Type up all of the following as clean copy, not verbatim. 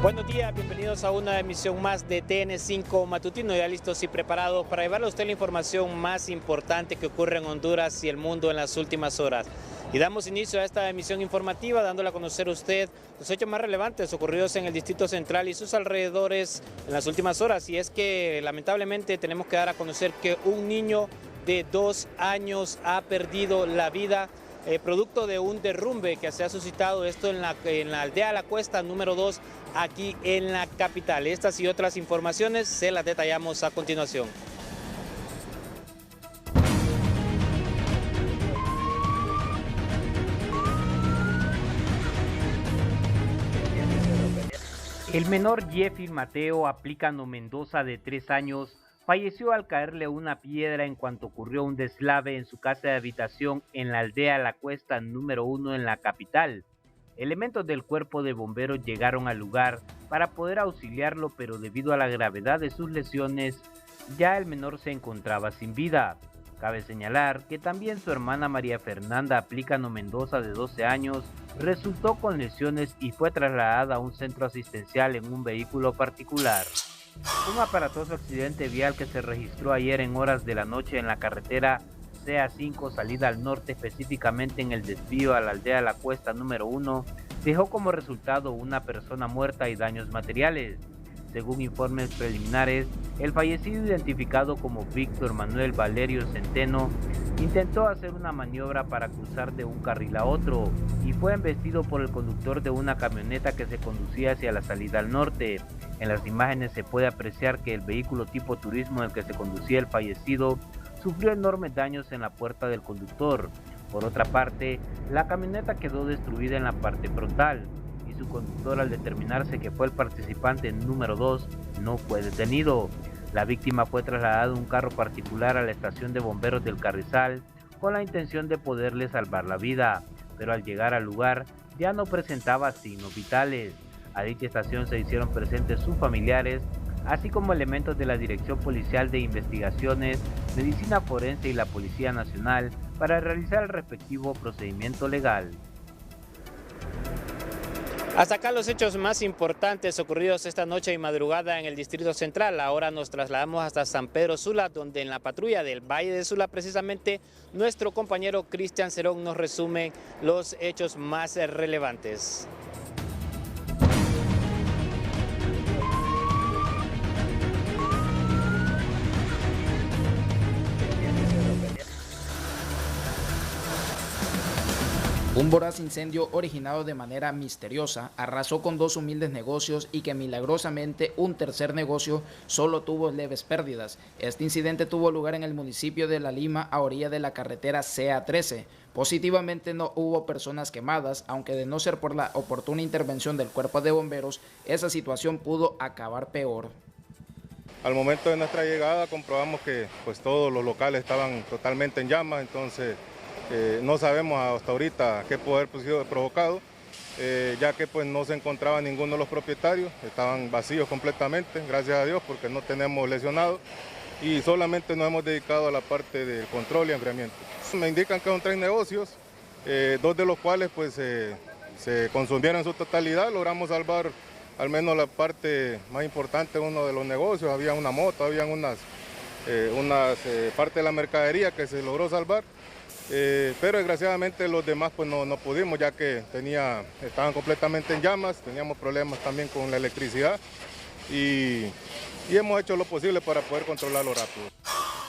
Buenos días, bienvenidos a una emisión más de TN5 Matutino, ya listos y preparados para llevarle a usted la información más importante que ocurre en Honduras y el mundo en las últimas horas. Y damos inicio a esta emisión informativa dándole a conocer a usted los hechos más relevantes ocurridos en el Distrito Central y sus alrededores en las últimas horas. Y es que lamentablemente tenemos que dar a conocer que un niño de 2 años ha perdido la vida producto de un derrumbe que se ha suscitado esto en la aldea La Cuesta número 2 aquí en la capital. Estas y otras informaciones se las detallamos a continuación. El menor Jeffy Mateo Aplicano Mendoza, de 3 años, falleció al caerle una piedra en cuanto ocurrió un deslave en su casa de habitación en la aldea La Cuesta número 1 en la capital. Elementos del cuerpo de bomberos llegaron al lugar para poder auxiliarlo, pero debido a la gravedad de sus lesiones, ya el menor se encontraba sin vida. Cabe señalar que también su hermana María Fernanda Aplicano Mendoza, de 12 años, resultó con lesiones y fue trasladada a un centro asistencial en un vehículo particular. Un aparatoso accidente vial que se registró ayer en horas de la noche en la carretera CA5 salida al norte, específicamente en el desvío a la aldea La Cuesta número 1, dejó como resultado una persona muerta y daños materiales. Según informes preliminares, el fallecido, identificado como Víctor Manuel Valerio Centeno, intentó hacer una maniobra para cruzar de un carril a otro y fue embestido por el conductor de una camioneta que se conducía hacia la salida al norte. En las imágenes se puede apreciar que el vehículo tipo turismo en el que se conducía el fallecido sufrió enormes daños en la puerta del conductor. Por otra parte, la camioneta quedó destruida en la parte frontal y su conductor, al determinarse que fue el participante número 2, no fue detenido. La víctima fue trasladada en un carro particular a la estación de bomberos del Carrizal con la intención de poderle salvar la vida, pero al llegar al lugar ya no presentaba signos vitales. A dicha estación se hicieron presentes sus familiares, así como elementos de la Dirección Policial de Investigaciones, Medicina Forense y la Policía Nacional para realizar el respectivo procedimiento legal. Hasta acá los hechos más importantes ocurridos esta noche y madrugada en el Distrito Central. Ahora nos trasladamos hasta San Pedro Sula, donde en la patrulla del Valle de Sula, precisamente, nuestro compañero Cristian Cerón nos resume los hechos más relevantes. Un voraz incendio originado de manera misteriosa arrasó con 2 humildes negocios y que milagrosamente un tercer negocio solo tuvo leves pérdidas. Este incidente tuvo lugar en el municipio de La Lima, a orilla de la carretera CA13. Positivamente no hubo personas quemadas, aunque de no ser por la oportuna intervención del cuerpo de bomberos, esa situación pudo acabar peor. Al momento de nuestra llegada comprobamos que todos los locales estaban totalmente en llamas, entonces no sabemos hasta ahorita qué pudo haber sido provocado, ya que no se encontraba ninguno de los propietarios, estaban vacíos completamente, gracias a Dios, porque no tenemos lesionados y solamente nos hemos dedicado a la parte del control y enfriamiento. Me indican que son 3 negocios, 2 de los cuales se consumieron en su totalidad. Logramos salvar al menos la parte más importante de uno de los negocios. Había una moto, habían unas partes de la mercadería que se logró salvar. Pero desgraciadamente los demás no pudimos, ya que estaban completamente en llamas, teníamos problemas también con la electricidad y hemos hecho lo posible para poder controlarlo rápido.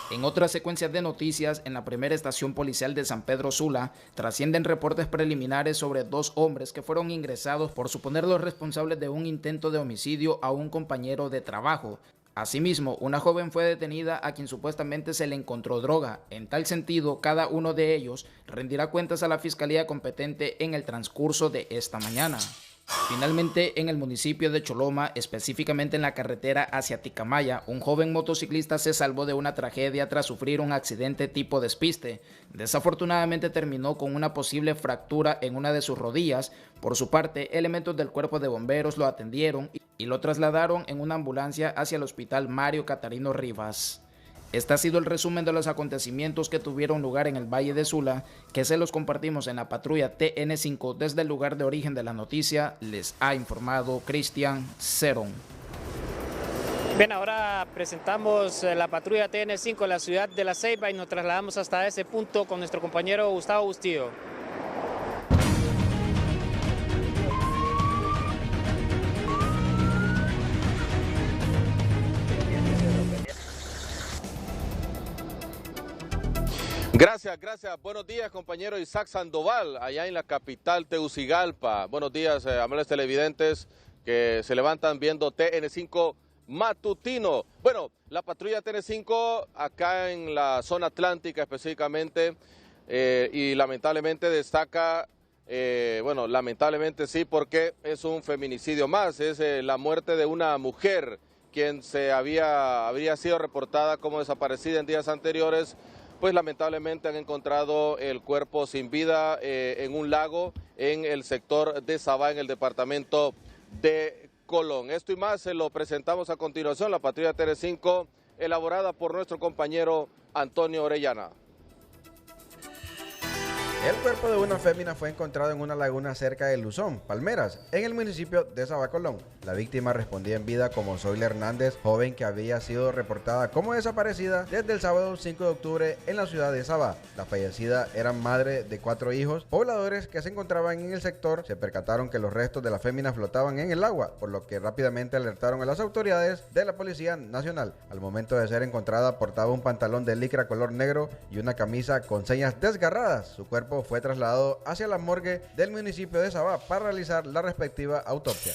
En otra secuencia de noticias, en la primera estación policial de San Pedro Sula, trascienden reportes preliminares sobre 2 hombres que fueron ingresados por suponerlos responsables de un intento de homicidio a un compañero de trabajo. Asimismo, una joven fue detenida a quien supuestamente se le encontró droga. En tal sentido, cada uno de ellos rendirá cuentas a la fiscalía competente en el transcurso de esta mañana. Finalmente, en el municipio de Choloma, específicamente en la carretera hacia Ticamaya, un joven motociclista se salvó de una tragedia tras sufrir un accidente tipo despiste. Desafortunadamente terminó con una posible fractura en una de sus rodillas. Por su parte, elementos del cuerpo de bomberos lo atendieron y lo trasladaron en una ambulancia hacia el hospital Mario Catarino Rivas. Este ha sido el resumen de los acontecimientos que tuvieron lugar en el Valle de Sula, que se los compartimos en la patrulla TN5 desde el lugar de origen de la noticia. Les ha informado Cristian Cerón. Bien, ahora presentamos la patrulla TN5 en la ciudad de La Ceiba y nos trasladamos hasta ese punto con nuestro compañero Gustavo Bustillo. Gracias. Buenos días, compañero Isaac Sandoval, allá en la capital Tegucigalpa. Buenos días, amables televidentes que se levantan viendo TN5 matutino. Bueno, la patrulla TN5 acá en la zona atlántica específicamente y lamentablemente destaca, lamentablemente sí, porque es un feminicidio más, es la muerte de una mujer quien habría sido reportada como desaparecida en días anteriores. Pues lamentablemente han encontrado el cuerpo sin vida en un lago en el sector de Sabá, en el departamento de Colón. Esto y más se lo presentamos a continuación, la patrulla TN5, elaborada por nuestro compañero Antonio Orellana. El cuerpo de una fémina fue encontrado en una laguna cerca de Luzón, Palmeras, en el municipio de Sabá, Colón. La víctima respondía en vida como Zoila Hernández, joven que había sido reportada como desaparecida desde el sábado 5 de octubre en la ciudad de Sabá. La fallecida era madre de 4 hijos. Pobladores que se encontraban en el sector se percataron que los restos de la fémina flotaban en el agua, por lo que rápidamente alertaron a las autoridades de la Policía Nacional. Al momento de ser encontrada portaba un pantalón de licra color negro y una camisa con señas desgarradas. Su cuerpo fue trasladado hacia la morgue del municipio de Sabá para realizar la respectiva autopsia.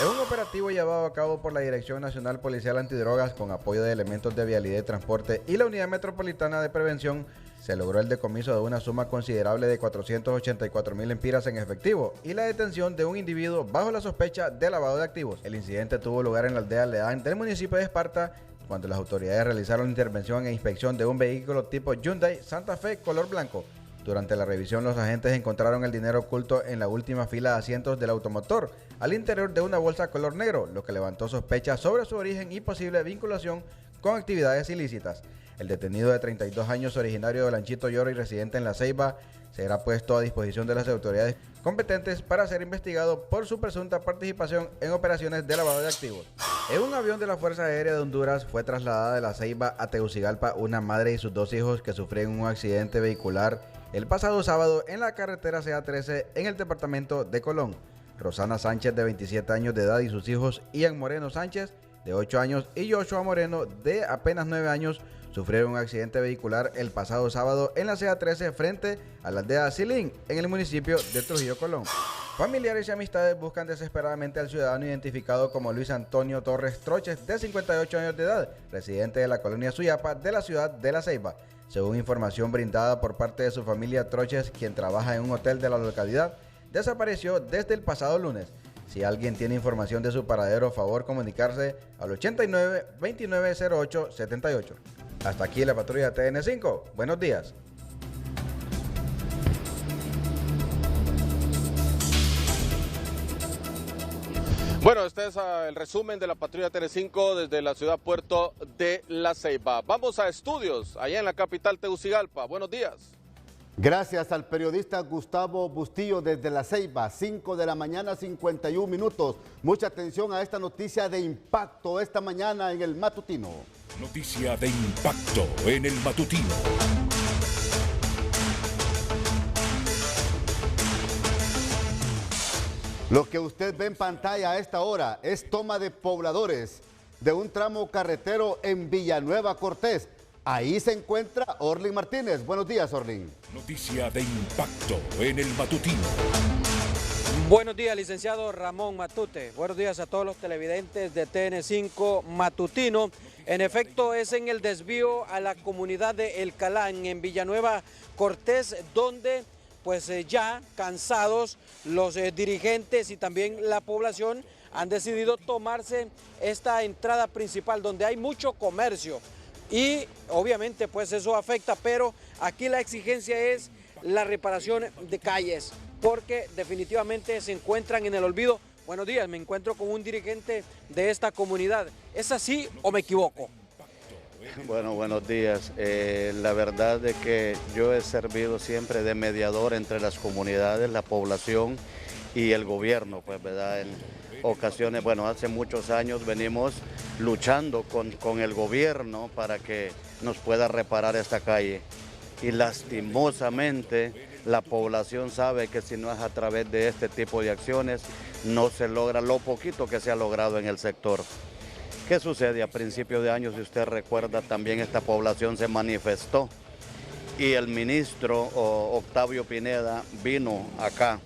En un operativo llevado a cabo por la Dirección Nacional Policial Antidrogas con apoyo de elementos de Vialidad y Transporte y la Unidad Metropolitana de Prevención, se logró el decomiso de una suma considerable de 484,000 lempiras en efectivo y la detención de un individuo bajo la sospecha de lavado de activos. El incidente tuvo lugar en la aldea Leán del municipio de Esparta, cuando las autoridades realizaron la intervención e inspección de un vehículo tipo Hyundai Santa Fe color blanco. Durante la revisión, los agentes encontraron el dinero oculto en la última fila de asientos del automotor, al interior de una bolsa color negro, lo que levantó sospechas sobre su origen y posible vinculación con actividades ilícitas. El detenido de 32 años, originario de Lanchito Lloro y residente en La Ceiba, será puesto a disposición de las autoridades competentes para ser investigado por su presunta participación en operaciones de lavado de activos. En un avión de la Fuerza Aérea de Honduras fue trasladada de La Ceiba a Tegucigalpa una madre y sus 2 hijos que sufrieron un accidente vehicular el pasado sábado en la carretera CA13 en el departamento de Colón. Rosana Sánchez, de 27 años de edad, y sus hijos Ian Moreno Sánchez, de 8 años, y Joshua Moreno, de apenas 9 años, sufrieron un accidente vehicular el pasado sábado en la CA13 frente a la aldea Silín, en el municipio de Trujillo, Colón. Familiares y amistades buscan desesperadamente al ciudadano identificado como Luis Antonio Torres Troches, de 58 años de edad, residente de la colonia Suyapa de la ciudad de La Ceiba. Según información brindada por parte de su familia, Troches, quien trabaja en un hotel de la localidad, desapareció desde el pasado lunes. Si alguien tiene información de su paradero, favor comunicarse al 89 29 08 78. Hasta aquí la patrulla TN5. Buenos días. Bueno, este es el resumen de la patrulla TN5 desde la ciudad puerto de La Ceiba. Vamos a estudios, allá en la capital Tegucigalpa. Buenos días. Gracias al periodista Gustavo Bustillo desde La Ceiba, 5 de la mañana, 51 minutos. Mucha atención a esta noticia de impacto esta mañana en el matutino. Noticia de impacto en el matutino. Lo que usted ve en pantalla a esta hora es toma de pobladores de un tramo carretero en Villanueva Cortés. Ahí se encuentra Orlin Martínez. Buenos días, Orlin. Noticia de impacto en el matutino. Buenos días, licenciado Ramón Matute. Buenos días a todos los televidentes de TN5 Matutino. En efecto, es en el desvío a la comunidad de El Calán, en Villanueva Cortés, donde pues ya cansados los dirigentes y también la población han decidido tomarse esta entrada principal donde hay mucho comercio y obviamente pues eso afecta, pero aquí la exigencia es la reparación de calles porque definitivamente se encuentran en el olvido. Buenos días, me encuentro con un dirigente de esta comunidad. ¿Es así o me equivoco? Bueno, buenos días. La verdad es que yo he servido siempre de mediador entre las comunidades, la población y el gobierno, pues, ¿verdad? En ocasiones, bueno, hace muchos años venimos luchando con el gobierno para que nos pueda reparar esta calle. Y lastimosamente la población sabe que si no es a través de este tipo de acciones, no se logra lo poquito que se ha logrado en el sector. ¿Qué sucede? A principios de año, si usted recuerda, también esta población se manifestó y el ministro Octavio Pineda vino acá,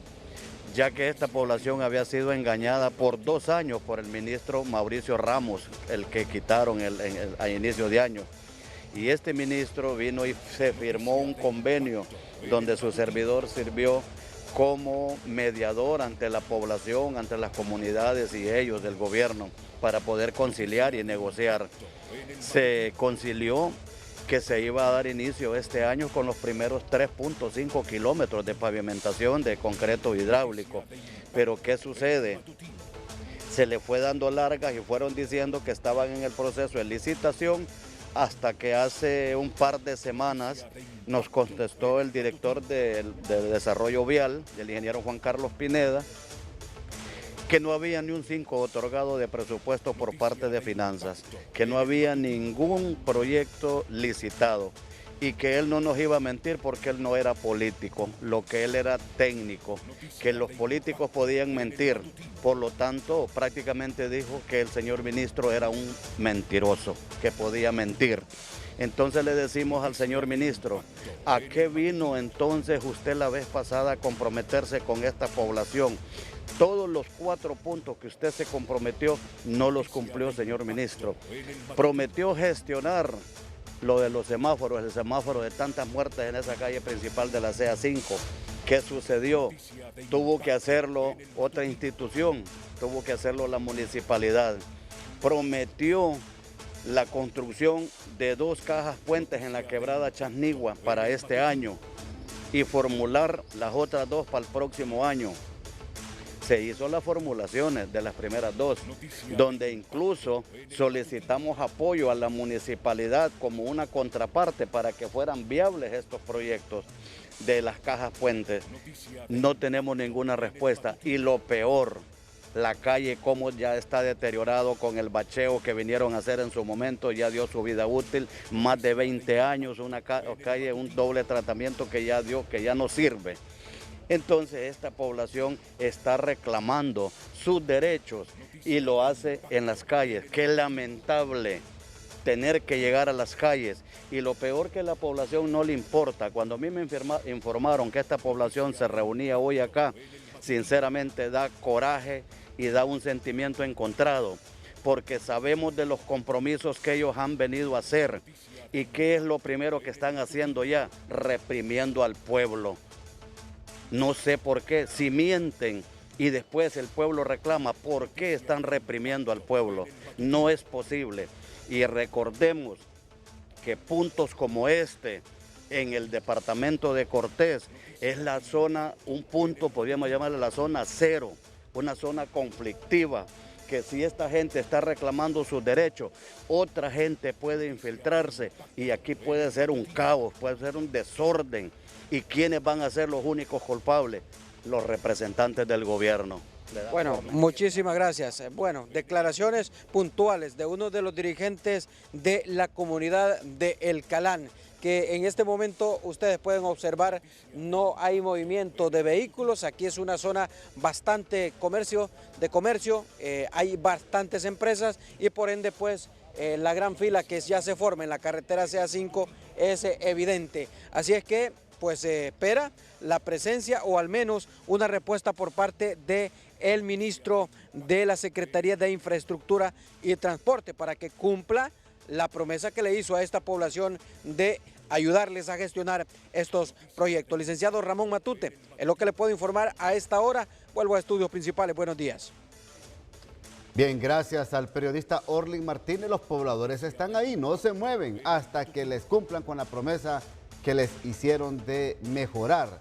ya que esta población había sido engañada por 2 años por el ministro Mauricio Ramos, el que quitaron a inicio de año. Y este ministro vino y se firmó un convenio donde su servidor sirvió como mediador ante la población, ante las comunidades y ellos del gobierno para poder conciliar y negociar. Se concilió que se iba a dar inicio este año con los primeros 3.5 kilómetros de pavimentación de concreto hidráulico. Pero ¿qué sucede? Se le fue dando largas y fueron diciendo que estaban en el proceso de licitación hasta que hace un par de semanas nos contestó el director de Desarrollo Vial, el ingeniero Juan Carlos Pineda, que no había ni un 5 otorgado de presupuesto por parte de Finanzas, que no había ningún proyecto licitado y que él no nos iba a mentir porque él no era político, lo que él era técnico, que los políticos podían mentir. Por lo tanto, prácticamente dijo que el señor ministro era un mentiroso, que podía mentir. Entonces le decimos al señor ministro, ¿a qué vino entonces usted la vez pasada a comprometerse con esta población? Todos los 4 puntos que usted se comprometió no los cumplió, señor ministro. Prometió gestionar lo de los semáforos, el semáforo de tantas muertes en esa calle principal de la CA5. ¿Qué sucedió? Tuvo que hacerlo otra institución, tuvo que hacerlo la municipalidad. Prometió la construcción de 2 cajas puentes en la quebrada Chasnigua para este año y formular las otras 2 para el próximo año. Se hizo las formulaciones de las primeras 2, donde incluso solicitamos apoyo a la municipalidad como una contraparte para que fueran viables estos proyectos de las cajas puentes. No tenemos ninguna respuesta y lo peor, la calle como ya está deteriorado con el bacheo que vinieron a hacer en su momento, ya dio su vida útil, más de 20 años, una calle, un doble tratamiento que ya dio, que ya no sirve. Entonces esta población está reclamando sus derechos y lo hace en las calles. Qué lamentable tener que llegar a las calles y lo peor que a la población no le importa. Cuando a mí me informaron que esta población se reunía hoy acá, sinceramente da coraje y da un sentimiento encontrado, porque sabemos de los compromisos que ellos han venido a hacer y qué es lo primero que están haciendo ya, reprimiendo al pueblo. No sé por qué, si mienten y después el pueblo reclama, ¿por qué están reprimiendo al pueblo? No es posible. Y recordemos que puntos como este en el departamento de Cortés es la zona, un punto, podríamos llamarle la zona 0, una zona conflictiva, que si esta gente está reclamando sus derechos, otra gente puede infiltrarse y aquí puede ser un caos, puede ser un desorden. ¿Y quiénes van a ser los únicos culpables? Los representantes del gobierno. Bueno, muchísimas gracias. Bueno, declaraciones puntuales de uno de los dirigentes de la comunidad de El Calán, que en este momento ustedes pueden observar no hay movimiento de vehículos. Aquí es una zona bastante de comercio, hay bastantes empresas y por ende pues la gran fila que ya se forma en la carretera CA5 es evidente. Así es que pues se espera la presencia o al menos una respuesta por parte del ministro de la Secretaría de Infraestructura y Transporte para que cumpla la promesa que le hizo a esta población de ayudarles a gestionar estos proyectos. Licenciado Ramón Matute, es lo que le puedo informar a esta hora. Vuelvo a estudios principales. Buenos días. Bien, gracias al periodista Orlin Martínez. Los pobladores están ahí, no se mueven hasta que les cumplan con la promesa que les hicieron de mejorar,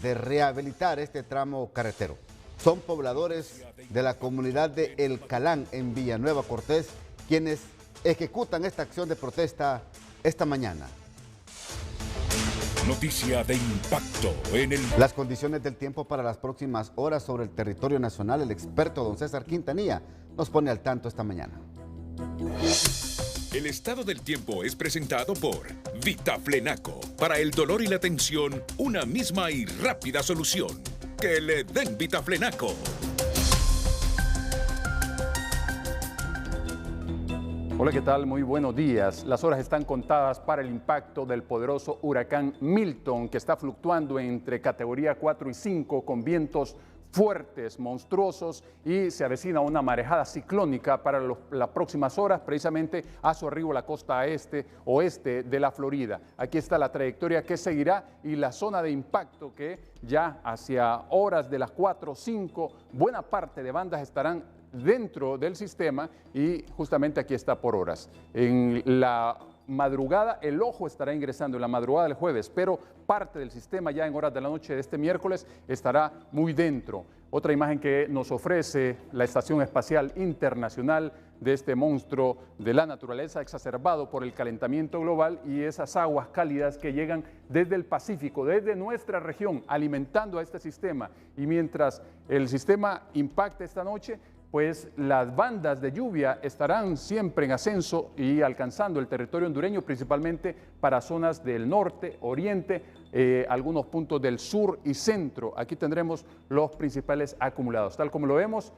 de rehabilitar este tramo carretero. Son pobladores de la comunidad de El Calán en Villanueva Cortés quienes ejecutan esta acción de protesta esta mañana. Noticia de impacto en el... Las condiciones del tiempo para las próximas horas sobre el territorio nacional, el experto don César Quintanilla nos pone al tanto esta mañana. El estado del tiempo es presentado por Vitaflenaco. Para el dolor y la tensión, una misma y rápida solución. Que le den Vitaflenaco. Hola, ¿qué tal? Muy buenos días. Las horas están contadas para el impacto del poderoso huracán Milton, que está fluctuando entre categoría 4 y 5 con vientos fuertes, monstruosos, y se avecina una marejada ciclónica para las próximas horas, precisamente a su arribo a la costa oeste de la Florida. Aquí está la trayectoria que seguirá y la zona de impacto que ya hacia horas de las 4 o 5, buena parte de bandas estarán dentro del sistema y justamente aquí está por horas. En la madrugada, el ojo estará ingresando en la madrugada del jueves, pero parte del sistema ya en horas de la noche de este miércoles estará muy dentro. Otra imagen que nos ofrece la Estación Espacial Internacional de este monstruo de la naturaleza exacerbado por el calentamiento global y esas aguas cálidas que llegan desde el Pacífico, desde nuestra región, alimentando a este sistema. Y mientras el sistema impacta esta noche, pues las bandas de lluvia estarán siempre en ascenso y alcanzando el territorio hondureño, principalmente para zonas del norte, oriente, algunos puntos del sur y centro. Aquí tendremos los principales acumulados. Tal como lo vemos,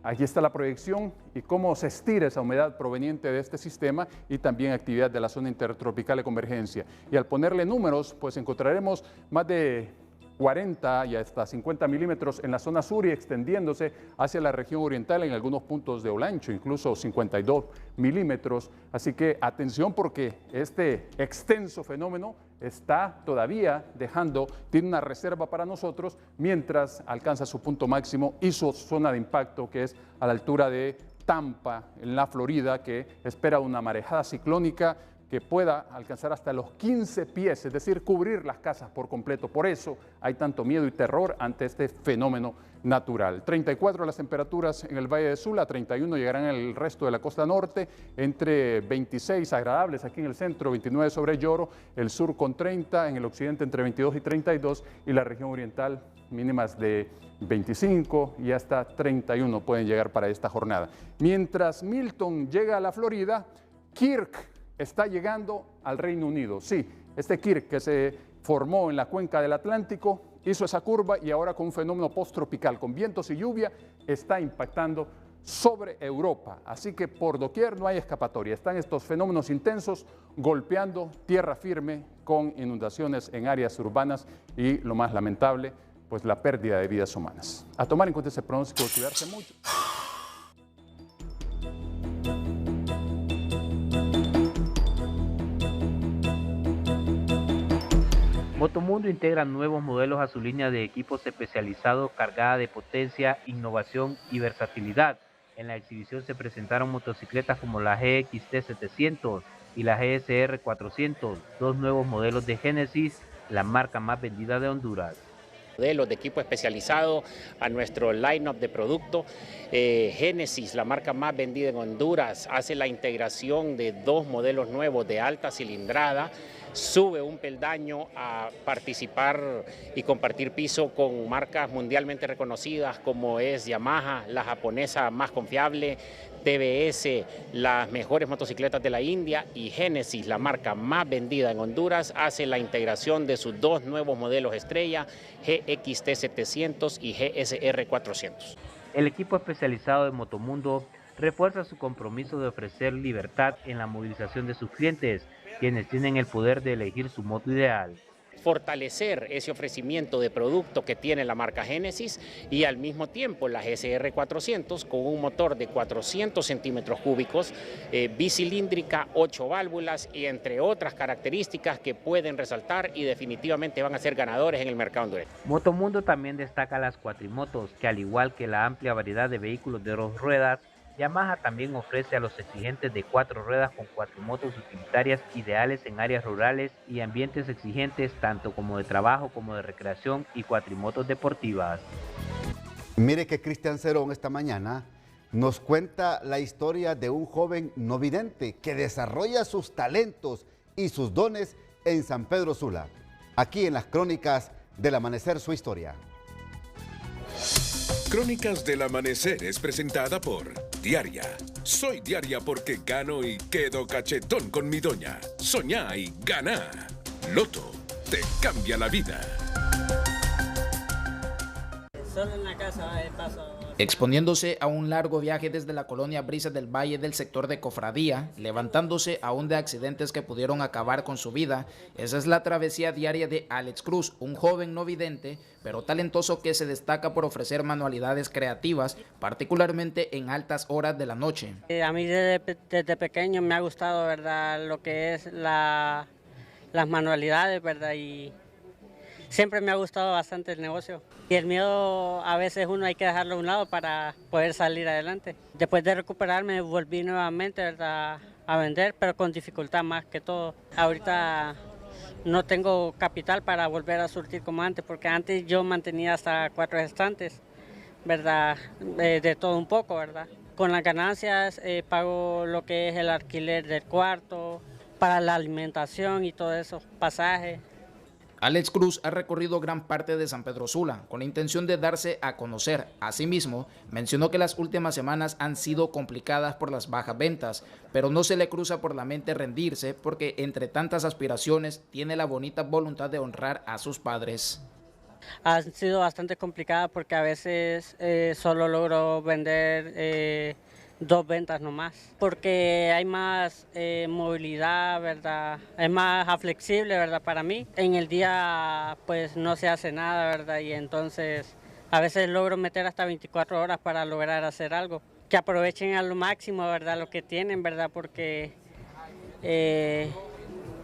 aquí está la proyección y cómo se estira esa humedad proveniente de este sistema y también actividad de la zona intertropical de convergencia. Y al ponerle números, pues encontraremos más de 40 y hasta 50 milímetros en la zona sur y extendiéndose hacia la región oriental en algunos puntos de Olancho, incluso 52 milímetros. Así que atención porque este extenso fenómeno está todavía tiene una reserva para nosotros mientras alcanza su punto máximo y su zona de impacto, que es a la altura de Tampa, en la Florida, que espera una marejada ciclónica que pueda alcanzar hasta los 15 pies, es decir, cubrir las casas por completo. Por eso hay tanto miedo y terror ante este fenómeno natural. 34 las temperaturas en el Valle de Sula, 31 llegarán en el resto de la costa norte, entre 26 agradables aquí en el centro, 29 sobre Lloro, el sur con 30, en el occidente entre 22 y 32 y la región oriental mínimas de 25 y hasta 31 pueden llegar para esta jornada. Mientras Milton llega a la Florida, Kirk está llegando al Reino Unido. Sí, este Kirk que se formó en la cuenca del Atlántico, hizo esa curva y ahora con un fenómeno posttropical, con vientos y lluvia, está impactando sobre Europa. Así que por doquier no hay escapatoria. Están estos fenómenos intensos golpeando tierra firme con inundaciones en áreas urbanas y, lo más lamentable, pues la pérdida de vidas humanas. A tomar en cuenta ese pronóstico, cuidarse mucho. Motomundo integra nuevos modelos a su línea de equipos especializados cargada de potencia, innovación y versatilidad. En la exhibición se presentaron motocicletas como la GXT 700 y la GSR 400, dos nuevos modelos de Genesis, la marca más vendida de Honduras. Modelos de equipo especializado a nuestro line-up de producto. Genesis, la marca más vendida en Honduras, hace la integración de dos modelos nuevos de alta cilindrada, sube un peldaño a participar y compartir piso con marcas mundialmente reconocidas como es Yamaha, la japonesa más confiable, TBS, las mejores motocicletas de la India, y Genesis, la marca más vendida en Honduras, hace la integración de sus dos nuevos modelos estrella, GXT 700 y GSR 400. El equipo especializado de Motomundo refuerza su compromiso de ofrecer libertad en la movilización de sus clientes, quienes tienen el poder de elegir su moto ideal. Fortalecer ese ofrecimiento de producto que tiene la marca Genesis y al mismo tiempo la GSR 400 con un motor de 400 centímetros cúbicos, bicilíndrica, 8 válvulas y entre otras características que pueden resaltar y definitivamente van a ser ganadores en el mercado hondureño. Motomundo también destaca las cuatrimotos, que al igual que la amplia variedad de vehículos de 2 ruedas, Yamaha también ofrece a los exigentes de 4 ruedas con cuatrimotos utilitarias ideales en áreas rurales y ambientes exigentes tanto como de trabajo como de recreación y cuatrimotos deportivas. Mire que Cristian Cerón esta mañana nos cuenta la historia de un joven no vidente que desarrolla sus talentos y sus dones en San Pedro Sula. Aquí en las Crónicas del Amanecer, su historia. Crónicas del Amanecer es presentada por Diaria. Soy Diaria porque gano y quedo cachetón con mi doña. Soñá y ganá. Loto, te cambia la vida. Solo en la casa de paso. Exponiéndose a un largo viaje desde la colonia Brisas del Valle del sector de Cofradía, levantándose aún de accidentes que pudieron acabar con su vida, esa es la travesía diaria de Alex Cruz, un joven no vidente, pero talentoso que se destaca por ofrecer manualidades creativas, particularmente en altas horas de la noche. A mí desde pequeño me ha gustado, ¿verdad?, lo que es las manualidades, ¿verdad?, y siempre me ha gustado bastante el negocio. Y el miedo a veces uno hay que dejarlo a un lado para poder salir adelante. Después de recuperarme volví nuevamente, ¿verdad?, a vender, pero con dificultad más que todo. Ahorita no tengo capital para volver a surtir como antes, porque antes yo mantenía hasta 4 estantes, ¿verdad?, de todo un poco, ¿verdad? Con las ganancias pago lo que es el alquiler del cuarto, para la alimentación y todo eso, pasajes. Alex Cruz ha recorrido gran parte de San Pedro Sula con la intención de darse a conocer. Asimismo, mencionó que las últimas semanas han sido complicadas por las bajas ventas, pero no se le cruza por la mente rendirse porque entre tantas aspiraciones tiene la bonita voluntad de honrar a sus padres. Han sido bastante complicadas porque a veces solo logro vender 2 ventas nomás, porque hay más movilidad, ¿verdad? Es más flexible, ¿verdad?, para mí. En el día pues no se hace nada, ¿verdad? Y entonces a veces logro meter hasta 24 horas para lograr hacer algo. Que aprovechen a lo máximo, ¿verdad?, lo que tienen, ¿verdad? Porque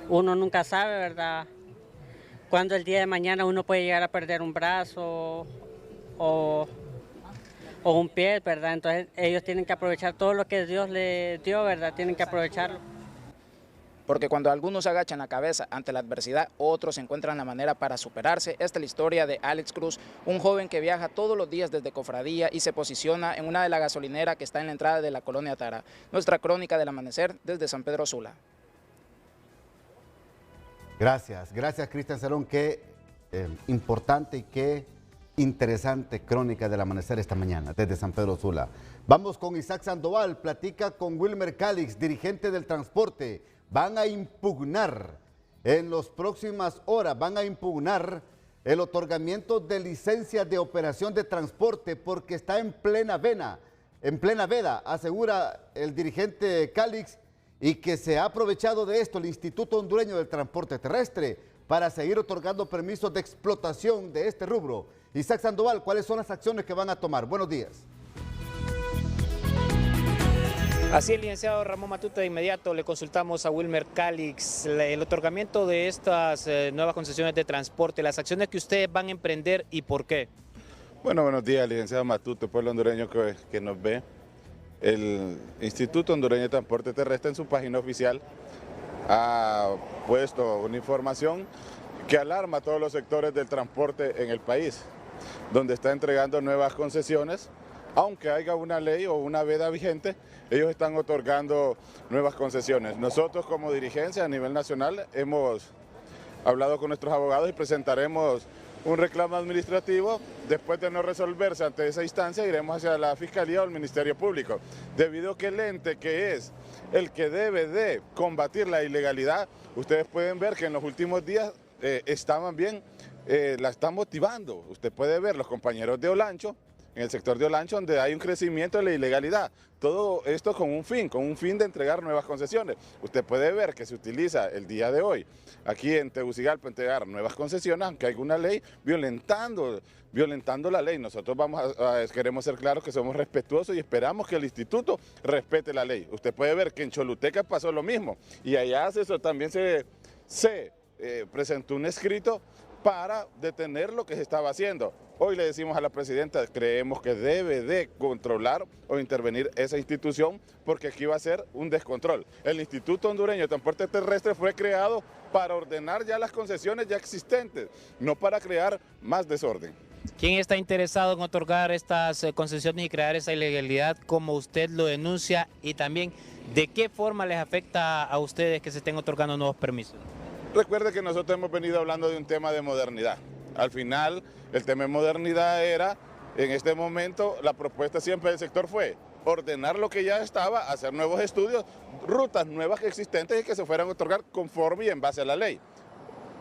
uno nunca sabe, ¿verdad?, cuando el día de mañana uno puede llegar a perder un brazo o un pie, ¿verdad? Entonces ellos tienen que aprovechar todo lo que Dios les dio, ¿verdad? Tienen que aprovecharlo. Porque cuando algunos agachan la cabeza ante la adversidad, otros encuentran la manera para superarse. Esta es la historia de Alex Cruz, un joven que viaja todos los días desde Cofradía y se posiciona en una de las gasolineras que está en la entrada de la colonia Tara. Nuestra crónica del amanecer desde San Pedro Sula. Gracias Cristian Cerón, qué importante y qué interesante crónica del amanecer esta mañana desde San Pedro Sula. Vamos con Isaac Sandoval, platica con Wilmer Calix, dirigente del transporte. Van a impugnar en las próximas horas, van a impugnar el otorgamiento de licencias de operación de transporte porque está en plena veda, asegura el dirigente Calix, y que se ha aprovechado de esto el Instituto Hondureño del Transporte Terrestre para seguir otorgando permisos de explotación de este rubro. Isaac Sandoval, ¿cuáles son las acciones que van a tomar? Buenos días. Así es, licenciado Ramón Matute, de inmediato le consultamos a Wilmer Calix el otorgamiento de estas nuevas concesiones de transporte, las acciones que ustedes van a emprender y por qué. Bueno, buenos días, licenciado Matute, pueblo hondureño que nos ve. El Instituto Hondureño de Transporte Terrestre en su página oficial ha puesto una información que alarma a todos los sectores del transporte en el país, donde está entregando nuevas concesiones. Aunque haya una ley o una veda vigente, ellos están otorgando nuevas concesiones. Nosotros como dirigencia a nivel nacional hemos hablado con nuestros abogados y presentaremos un reclamo administrativo. Después de no resolverse ante esa instancia, iremos hacia la Fiscalía o el Ministerio Público, debido a que el ente que es el que debe de combatir la ilegalidad, ustedes pueden ver que en los últimos días la están motivando. Usted puede ver los compañeros de Olancho, en el sector de Olancho, donde hay un crecimiento de la ilegalidad. Todo esto con un fin de entregar nuevas concesiones. Usted puede ver que se utiliza el día de hoy, aquí en Tegucigalpa, entregar nuevas concesiones, aunque hay una ley violentando la ley. Nosotros queremos ser claros que somos respetuosos y esperamos que el instituto respete la ley. Usted puede ver que en Choluteca pasó lo mismo, y allá también se presentó un escrito para detener lo que se estaba haciendo. Hoy le decimos a la presidenta, creemos que debe de controlar o intervenir esa institución, porque aquí va a ser un descontrol. El Instituto Hondureño de Transporte Terrestre fue creado para ordenar ya las concesiones ya existentes, no para crear más desorden. ¿Quién está interesado en otorgar estas concesiones y crear esa ilegalidad como usted lo denuncia? Y también, ¿de qué forma les afecta a ustedes que se estén otorgando nuevos permisos? Recuerde que nosotros hemos venido hablando de un tema de modernidad. Al final, el tema de modernidad era, en este momento, la propuesta siempre del sector fue ordenar lo que ya estaba, hacer nuevos estudios, rutas nuevas existentes y que se fueran a otorgar conforme y en base a la ley.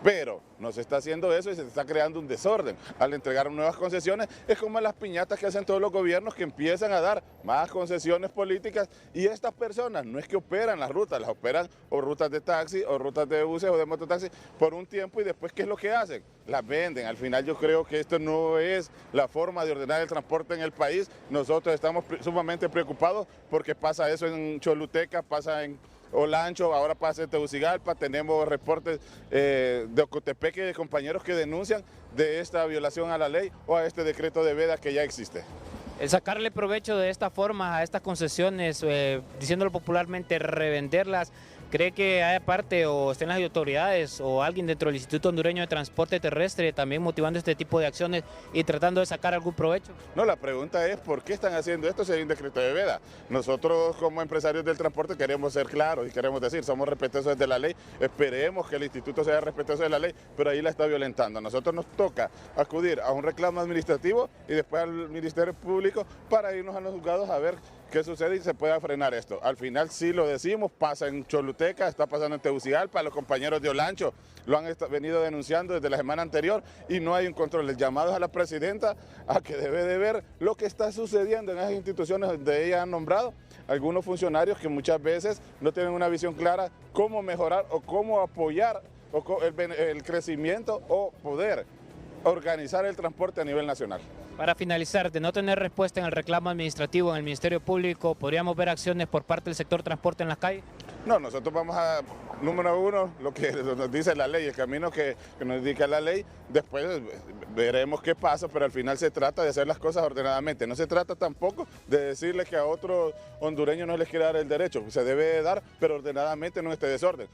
Pero no se está haciendo eso y se está creando un desorden. Al entregar nuevas concesiones es como las piñatas que hacen todos los gobiernos que empiezan a dar más concesiones políticas y estas personas no es que operan las rutas, las operan o rutas de taxi o rutas de buses o de mototaxi por un tiempo y después ¿qué es lo que hacen? Las venden. Al final yo creo que esto no es la forma de ordenar el transporte en el país. Nosotros estamos sumamente preocupados porque pasa eso en Choluteca, pasa en Olancho, ahora pasa en Tegucigalpa, tenemos reportes de Ocotepeque de compañeros que denuncian de esta violación a la ley o a este decreto de veda que ya existe. El sacarle provecho de esta forma a estas concesiones, diciéndolo popularmente, revenderlas, ¿cree que haya parte o estén las autoridades o alguien dentro del Instituto Hondureño de Transporte Terrestre también motivando este tipo de acciones y tratando de sacar algún provecho? No, la pregunta es ¿por qué están haciendo esto si hay un decreto de veda? Nosotros como empresarios del transporte queremos ser claros y queremos decir, somos respetuosos de la ley, esperemos que el instituto sea respetuoso de la ley, pero ahí la está violentando. A nosotros nos toca acudir a un reclamo administrativo y después al Ministerio Público para irnos a los juzgados a ver qué sucede y se pueda frenar esto. Al final sí lo decimos, pasa en Choluteca, está pasando en Tegucigalpa, los compañeros de Olancho lo han venido denunciando desde la semana anterior y no hay un control. El llamado es a la presidenta a que debe de ver lo que está sucediendo en esas instituciones donde ella ha nombrado algunos funcionarios que muchas veces no tienen una visión clara cómo mejorar o cómo apoyar el crecimiento o poder organizar el transporte a nivel nacional. Para finalizar, de no tener respuesta en el reclamo administrativo en el Ministerio Público, ¿podríamos ver acciones por parte del sector transporte en las calles? No, nosotros vamos a, número uno, lo que nos dice la ley, el camino que nos indica la ley, después veremos qué pasa, pero al final se trata de hacer las cosas ordenadamente. No se trata tampoco de decirle que a otros hondureños no les quiere dar el derecho, se debe dar, pero ordenadamente, no en este desorden.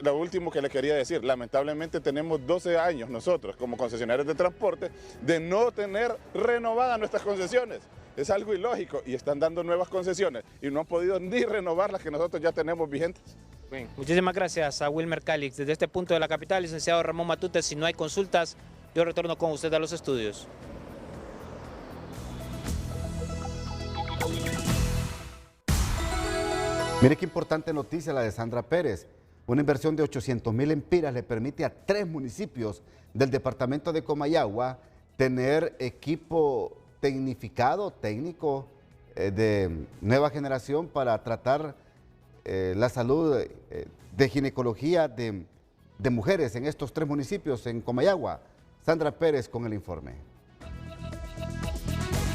Lo último que le quería decir, lamentablemente tenemos 12 años nosotros como concesionarios de transporte de no tener renovadas nuestras concesiones. Es algo ilógico y están dando nuevas concesiones y no han podido ni renovar las que nosotros ya tenemos vigentes. Bien, muchísimas gracias a Wilmer Calix. Desde este punto de la capital, licenciado Ramón Matute, si no hay consultas, yo retorno con usted a los estudios. Mire qué importante noticia la de Sandra Pérez. Una inversión de 800,000 empiras le permite a 3 municipios del departamento de Comayagua tener equipo tecnificado, técnico de nueva generación para tratar la salud de ginecología de mujeres en estos 3 municipios en Comayagua. Sandra Pérez con el informe.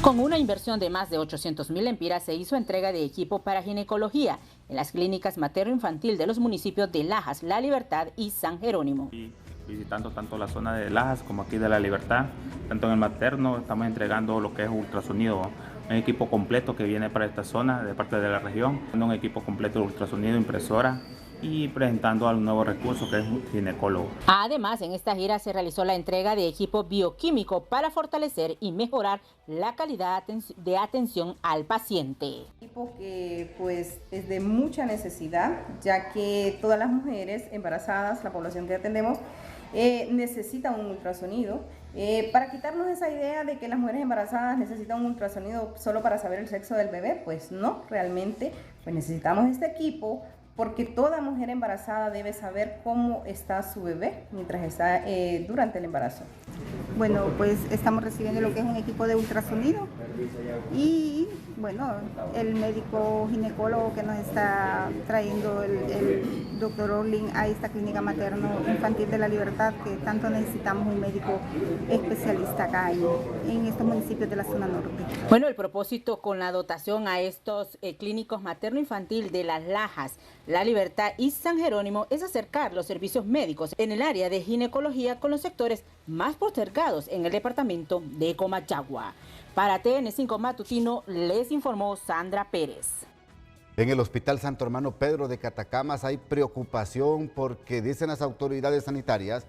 Con una inversión de más de 800,000 empiras se hizo entrega de equipo para ginecología en las clínicas materno-infantil de los municipios de Lajas, La Libertad y San Jerónimo. Visitando tanto la zona de Lajas como aquí de La Libertad, tanto en el materno estamos entregando lo que es ultrasonido, un equipo completo que viene para esta zona de parte de la región, un equipo completo de ultrasonido, impresora y presentando al nuevo recurso que es un ginecólogo. Además, en esta gira se realizó la entrega de equipo bioquímico para fortalecer y mejorar la calidad de atención al paciente. Equipo que pues es de mucha necesidad, ya que todas las mujeres embarazadas, la población que atendemos, necesita un ultrasonido. Para quitarnos esa idea de que las mujeres embarazadas necesitan un ultrasonido solo para saber el sexo del bebé, pues no, realmente pues necesitamos este equipo porque toda mujer embarazada debe saber cómo está su bebé mientras está durante el embarazo. Bueno, pues estamos recibiendo lo que es un equipo de ultrasonido y bueno, el médico ginecólogo que nos está trayendo el doctor Orlin a esta clínica materno-infantil de La Libertad, que tanto necesitamos un médico especialista acá en estos municipios de la zona norte. Bueno, el propósito con la dotación a estos clínicos materno-infantil de Las Lajas, La Libertad y San Jerónimo es acercar los servicios médicos en el área de ginecología con los sectores más postergados en el departamento de Comayagua. Para TN5 Matutino les informó Sandra Pérez. En el Hospital Santo Hermano Pedro de Catacamas hay preocupación porque dicen las autoridades sanitarias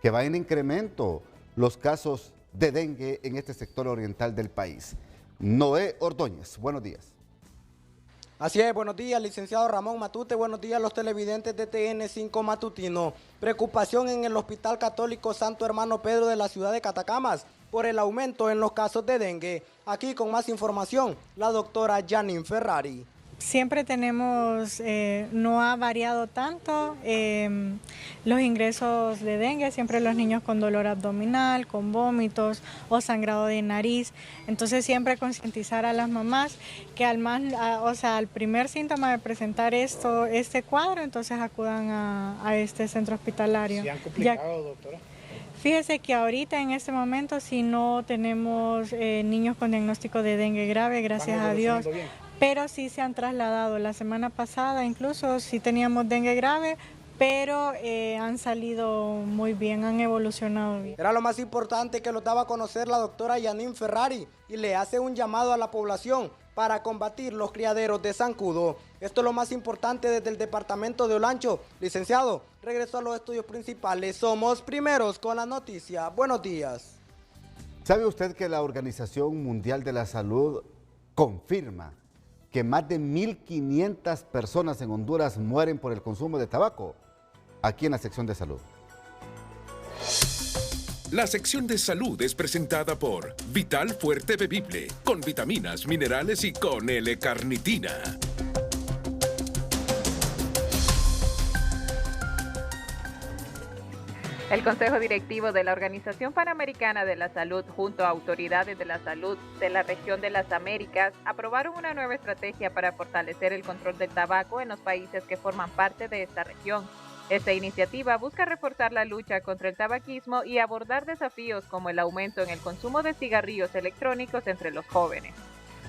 que va en incremento los casos de dengue en este sector oriental del país. Noé Ordóñez, buenos días. Así es, buenos días, licenciado Ramón Matute, buenos días a los televidentes de TN5 Matutino. Preocupación en el Hospital Católico Santo Hermano Pedro de la ciudad de Catacamas por el aumento en los casos de dengue. Aquí con más información, la doctora Janine Ferrari. Siempre tenemos, no ha variado tanto los ingresos de dengue, siempre los niños con dolor abdominal, con vómitos o sangrado de nariz. Entonces siempre concientizar a las mamás que al primer síntoma de presentar este cuadro, entonces acudan a este centro hospitalario. ¿Se han complicado, doctora? Fíjese que ahorita en este momento si no tenemos niños con diagnóstico de dengue grave, gracias a Dios. Pero sí se han trasladado. La semana pasada incluso sí teníamos dengue grave, pero han salido muy bien, han evolucionado bien. Era lo más importante que lo daba a conocer la doctora Janine Ferrari y le hace un llamado a la población para combatir los criaderos de zancudo. Esto es lo más importante desde el departamento de Olancho. Licenciado, regreso a los estudios principales. Somos primeros con la noticia. Buenos días. ¿Sabe usted que la Organización Mundial de la Salud confirma que más de 1.500 personas en Honduras mueren por el consumo de tabaco? Aquí en la sección de salud. La sección de salud es presentada por Vital Fuerte Bebible, con vitaminas, minerales y con L-carnitina. El Consejo Directivo de la Organización Panamericana de la Salud, junto a autoridades de la salud de la región de las Américas, aprobaron una nueva estrategia para fortalecer el control del tabaco en los países que forman parte de esta región. Esta iniciativa busca reforzar la lucha contra el tabaquismo y abordar desafíos como el aumento en el consumo de cigarrillos electrónicos entre los jóvenes.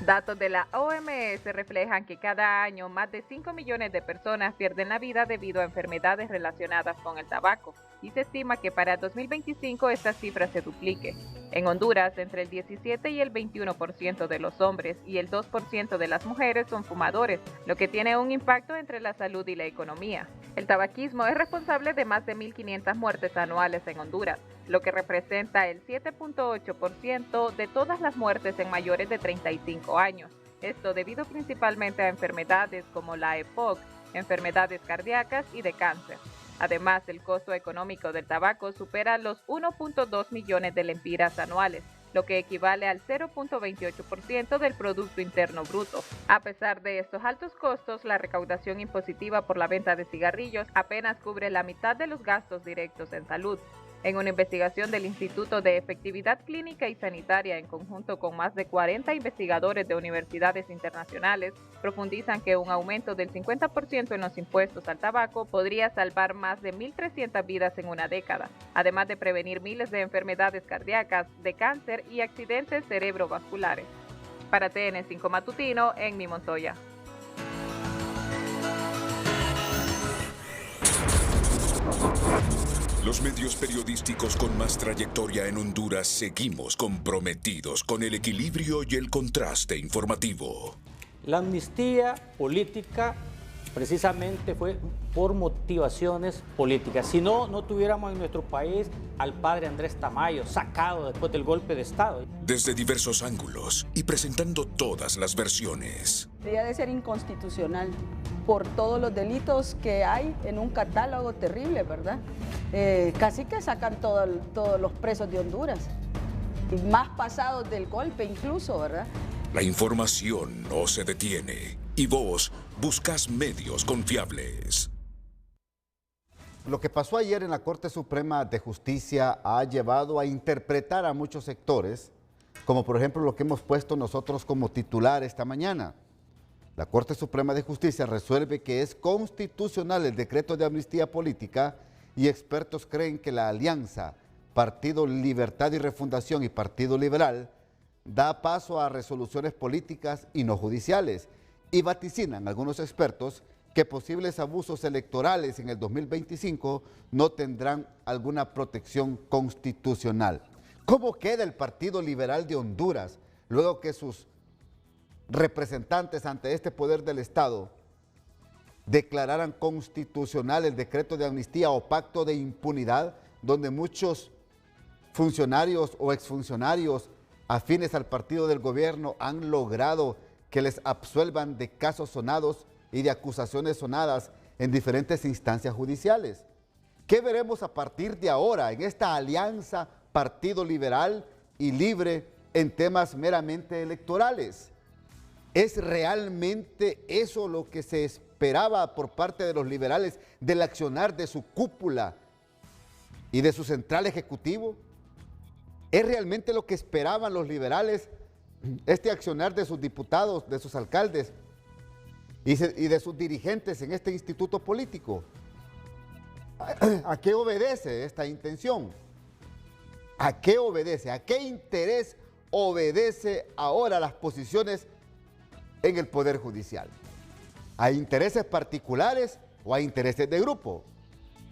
Datos de la OMS reflejan que cada año más de 5 millones de personas pierden la vida debido a enfermedades relacionadas con el tabaco, y se estima que para 2025 esta cifra se duplique. En Honduras, entre el 17 y el 21% de los hombres y el 2% de las mujeres son fumadores, lo que tiene un impacto entre la salud y la economía. El tabaquismo es responsable de más de 1.500 muertes anuales en Honduras, lo que representa el 7.8% de todas las muertes en mayores de 35 años. Esto debido principalmente a enfermedades como la EPOC, enfermedades cardíacas y de cáncer. Además, el costo económico del tabaco supera los 1.2 millones de lempiras anuales, lo que equivale al 0.28% del Producto Interno Bruto. A pesar de estos altos costos, la recaudación impositiva por la venta de cigarrillos apenas cubre la mitad de los gastos directos en salud. En una investigación del Instituto de Efectividad Clínica y Sanitaria, en conjunto con más de 40 investigadores de universidades internacionales, profundizan que un aumento del 50% en los impuestos al tabaco podría salvar más de 1.300 vidas en una década, además de prevenir miles de enfermedades cardíacas, de cáncer y accidentes cerebrovasculares. Para TN5 Matutino, Enmi Montoya. Los medios periodísticos con más trayectoria en Honduras seguimos comprometidos con el equilibrio y el contraste informativo. La amnistía política precisamente fue por motivaciones políticas. Si no, no tuviéramos en nuestro país al padre Andrés Tamayo, sacado después del golpe de Estado. Desde diversos ángulos y presentando todas las versiones. Debería de ser inconstitucional por todos los delitos que hay en un catálogo terrible, ¿verdad? Casi que sacan todos los presos de Honduras, más pasados del golpe incluso, ¿verdad? La información no se detiene y vos buscas medios confiables. Lo que pasó ayer en la Corte Suprema de Justicia ha llevado a interpretar a muchos sectores, como por ejemplo lo que hemos puesto nosotros como titular esta mañana. La Corte Suprema de Justicia resuelve que es constitucional el decreto de amnistía política y expertos creen que la alianza Partido Libertad y Refundación y Partido Liberal da paso a resoluciones políticas y no judiciales, y vaticinan algunos expertos que posibles abusos electorales en el 2025 no tendrán alguna protección constitucional. ¿Cómo queda el Partido Liberal de Honduras luego que sus representantes ante este poder del Estado declararan constitucional el decreto de amnistía o pacto de impunidad, donde muchos funcionarios o exfuncionarios afines al partido del gobierno han logrado que les absuelvan de casos sonados y de acusaciones sonadas en diferentes instancias judiciales. ¿Qué veremos a partir de ahora en esta alianza Partido Liberal y Libre en temas meramente electorales? ¿Es realmente eso lo que se esperaba por parte de los liberales del accionar de su cúpula y de su central ejecutivo? ¿Es realmente lo que esperaban los liberales este accionar de sus diputados, de sus alcaldes y de sus dirigentes en este instituto político? ¿A qué obedece esta intención? ¿A qué obedece? ¿A qué interés obedece ahora las posiciones en el Poder Judicial? ¿A intereses particulares o a intereses de grupo?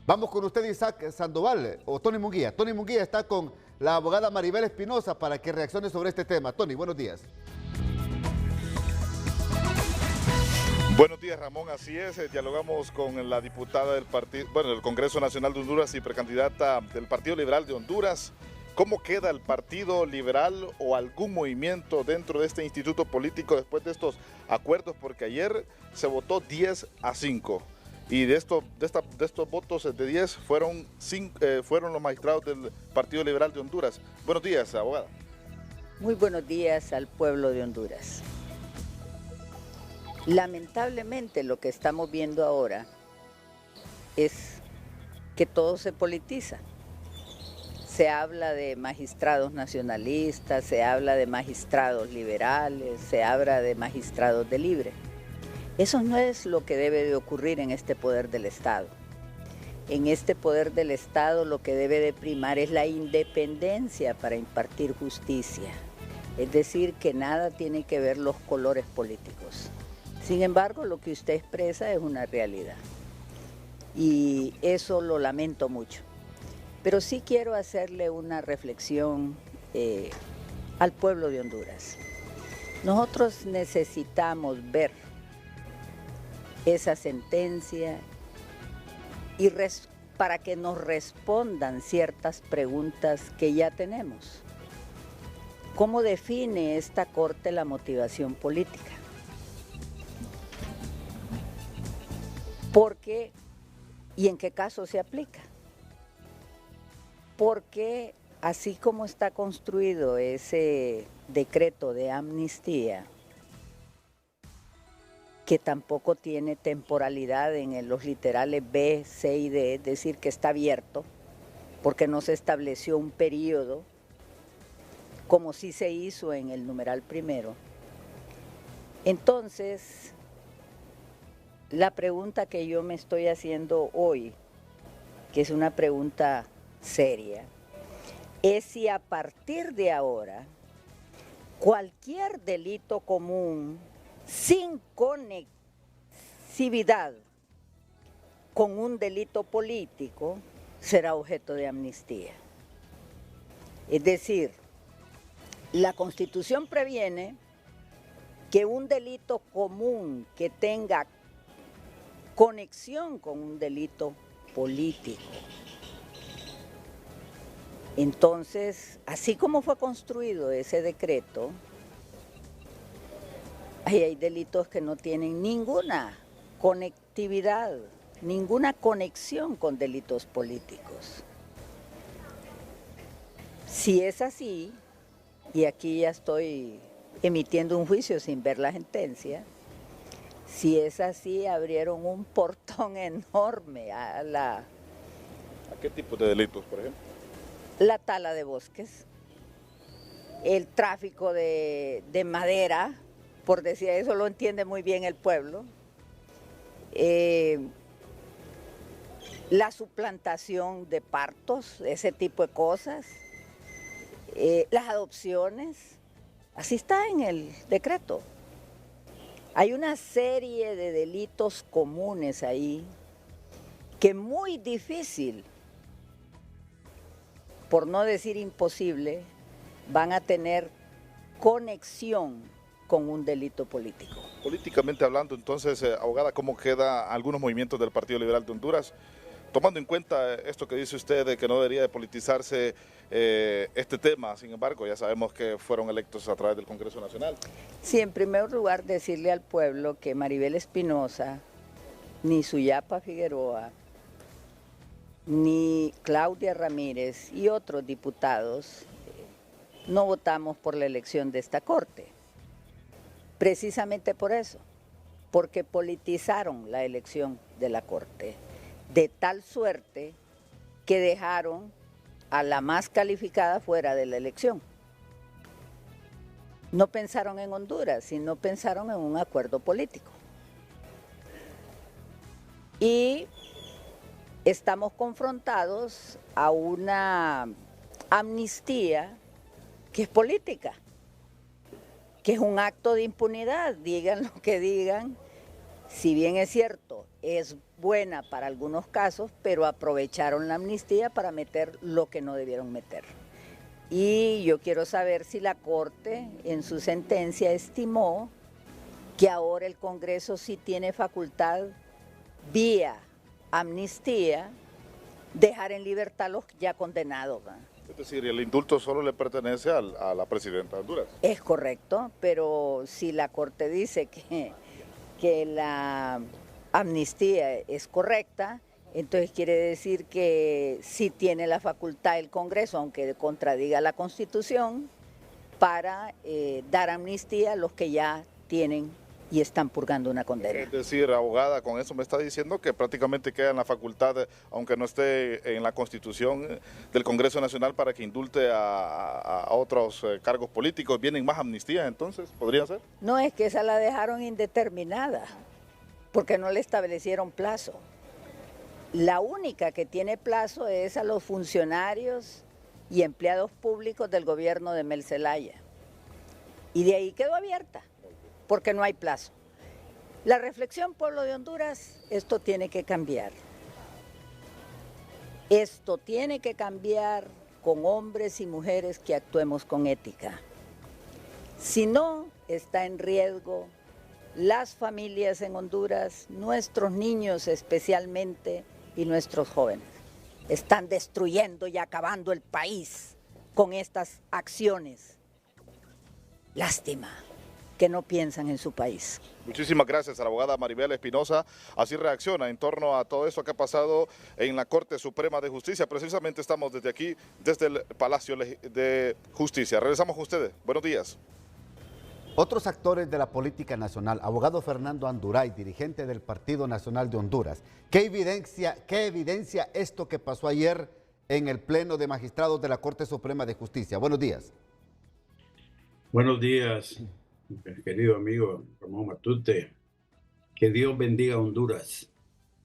Vamos con usted, Isaac Sandoval, o Tony Munguía. Tony Munguía está con la abogada Maribel Espinosa para que reaccione sobre este tema. Tony, buenos días. Buenos días, Ramón, así es, dialogamos con la diputada del del Congreso Nacional de Honduras y precandidata del Partido Liberal de Honduras. ¿Cómo queda el Partido Liberal o algún movimiento dentro de este instituto político después de estos acuerdos? Porque ayer se votó 10-5 y de estos votos de 10 fueron los magistrados del Partido Liberal de Honduras. Buenos días, abogada. Muy buenos días al pueblo de Honduras. Lamentablemente lo que estamos viendo ahora es que todo se politiza. Se habla de magistrados nacionalistas, se habla de magistrados liberales, se habla de magistrados de Libre. Eso no es lo que debe de ocurrir en este poder del Estado. En este poder del Estado lo que debe de primar es la independencia para impartir justicia. Es decir, que nada tiene que ver los colores políticos. Sin embargo, lo que usted expresa es una realidad y eso lo lamento mucho. Pero sí quiero hacerle una reflexión al pueblo de Honduras. Nosotros necesitamos ver esa sentencia y para que nos respondan ciertas preguntas que ya tenemos. ¿Cómo define esta Corte la motivación política? ¿Por qué y en qué caso se aplica? Porque así como está construido ese decreto de amnistía, que tampoco tiene temporalidad en los literales B, C y D, es decir, que está abierto, porque no se estableció un periodo, como sí se hizo en el numeral primero. Entonces, la pregunta que yo me estoy haciendo hoy, que es una pregunta seria, es si a partir de ahora cualquier delito común sin conexidad con un delito político será objeto de amnistía. Es decir, la Constitución previene que un delito común que tenga conexión con un delito político. Entonces, así como fue construido ese decreto, hay delitos que no tienen ninguna conectividad, ninguna conexión con delitos políticos. Si es así, y aquí ya estoy emitiendo un juicio sin ver la sentencia, si es así, abrieron un portón enorme a ¿A qué tipo de delitos, por ejemplo? La tala de bosques, el tráfico de madera, por decir eso lo entiende muy bien el pueblo, la suplantación de partos, ese tipo de cosas, las adopciones, así está en el decreto. Hay una serie de delitos comunes ahí que es muy difícil, por no decir imposible, van a tener conexión con un delito político. Políticamente hablando, entonces, abogada, ¿cómo quedan algunos movimientos del Partido Liberal de Honduras? tomando en cuenta esto que dice usted de que no debería de politizarse este tema, sin embargo, ya sabemos que fueron electos a través del Congreso Nacional. Sí, en primer lugar, decirle al pueblo que Maribel Espinosa, ni Suyapa Figueroa, ni Claudia Ramírez y otros diputados no votamos por la elección de esta Corte. Precisamente por eso, porque politizaron la elección de la Corte, de tal suerte que dejaron a la más calificada fuera de la elección. No pensaron en Honduras, sino pensaron en un acuerdo político. Y estamos confrontados a una amnistía que es política, que es un acto de impunidad, digan lo que digan, si bien es cierto, es buena para algunos casos, pero aprovecharon la amnistía para meter lo que no debieron meter. Y yo quiero saber si la Corte en su sentencia estimó que ahora el Congreso sí tiene facultad, vía amnistía, dejar en libertad a los ya condenados. Es decir, el indulto solo le pertenece a la presidenta de Honduras. Es correcto, pero si la Corte dice que la amnistía es correcta, entonces quiere decir que sí tiene la facultad el Congreso, aunque contradiga la Constitución, para dar amnistía a los que ya tienen y están purgando una condena. Es decir, abogada, con eso me está diciendo que prácticamente queda en la facultad, aunque no esté en la Constitución del Congreso Nacional, para que indulte a otros cargos políticos. ¿Vienen más amnistías entonces? ¿Podría ser? No, es que esa la dejaron indeterminada, porque no le establecieron plazo. La única que tiene plazo es a los funcionarios y empleados públicos del gobierno de Mel Zelaya. Y de ahí quedó abierta, porque no hay plazo. La reflexión, pueblo de Honduras, esto tiene que cambiar. Esto tiene que cambiar con hombres y mujeres que actuemos con ética. Si no, está en riesgo las familias en Honduras, nuestros niños especialmente y nuestros jóvenes. Están destruyendo y acabando el país con estas acciones. Lástima que no piensan en su país. Muchísimas gracias a la abogada Maribel Espinosa. Así reacciona en torno a todo eso que ha pasado en la Corte Suprema de Justicia. Precisamente estamos desde aquí, desde el Palacio de Justicia. Regresamos con ustedes. Buenos días. Otros actores de la política nacional, abogado Fernando Anduray, dirigente del Partido Nacional de Honduras. ¿Qué evidencia esto que pasó ayer en el Pleno de Magistrados de la Corte Suprema de Justicia? Buenos días. Buenos días, querido amigo Ramón Matute. Que Dios bendiga a Honduras.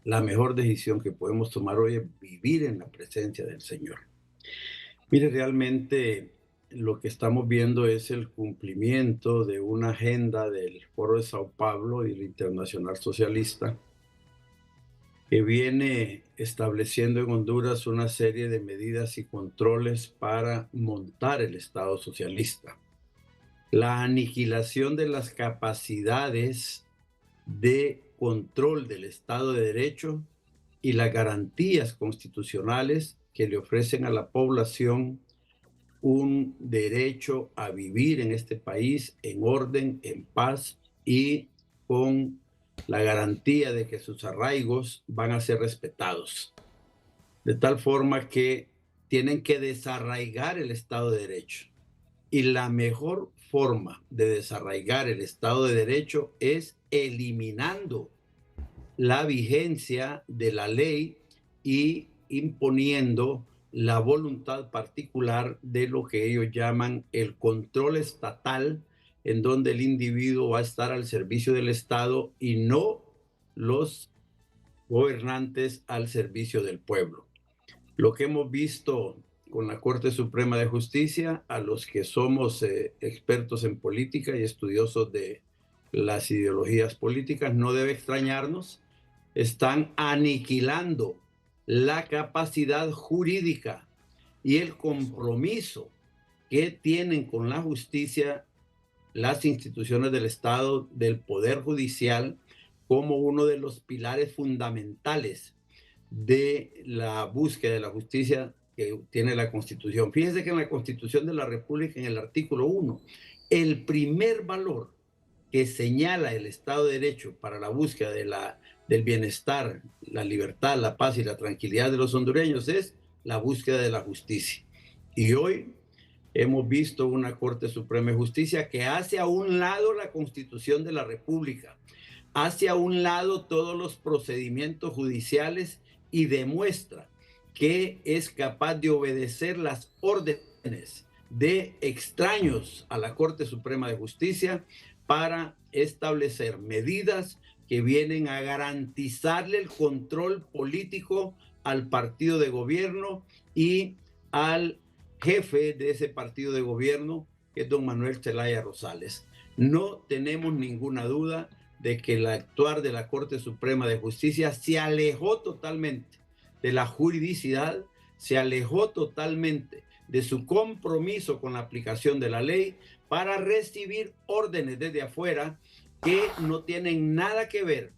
La mejor decisión que podemos tomar hoy es vivir en la presencia del Señor. Mire, realmente lo que estamos viendo es el cumplimiento de una agenda del Foro de Sao Paulo y el Internacional Socialista, que viene estableciendo en Honduras una serie de medidas y controles para montar el Estado socialista. La aniquilación de las capacidades de control del Estado de Derecho y las garantías constitucionales que le ofrecen a la población un derecho a vivir en este país en orden, en paz y con la garantía de que sus arraigos van a ser respetados. De tal forma que tienen que desarraigar el Estado de Derecho. Y la mejor forma de desarraigar el Estado de Derecho es eliminando la vigencia de la ley y imponiendo la voluntad particular de lo que ellos llaman el control estatal, en donde el individuo va a estar al servicio del Estado y no los gobernantes al servicio del pueblo. Lo que hemos visto con la Corte Suprema de Justicia, a los que somos expertos en política y estudiosos de las ideologías políticas, no debe extrañarnos, están aniquilando la capacidad jurídica y el compromiso que tienen con la justicia las instituciones del Estado, del Poder Judicial, como uno de los pilares fundamentales de la búsqueda de la justicia que tiene la Constitución. Fíjense que en la Constitución de la República, en el artículo 1, el primer valor que señala el Estado de Derecho para la búsqueda del bienestar, la libertad, la paz y la tranquilidad de los hondureños es la búsqueda de la justicia. Y hoy hemos visto una Corte Suprema de Justicia que hace a un lado la Constitución de la República, hace a un lado todos los procedimientos judiciales y demuestra que es capaz de obedecer las órdenes de extraños a la Corte Suprema de Justicia para establecer medidas que vienen a garantizarle el control político al partido de gobierno y al jefe de ese partido de gobierno, que es don Manuel Zelaya Rosales. No tenemos ninguna duda de que el actuar de la Corte Suprema de Justicia se alejó totalmente de la juridicidad, se alejó totalmente de su compromiso con la aplicación de la ley para recibir órdenes desde afuera que no tienen nada que ver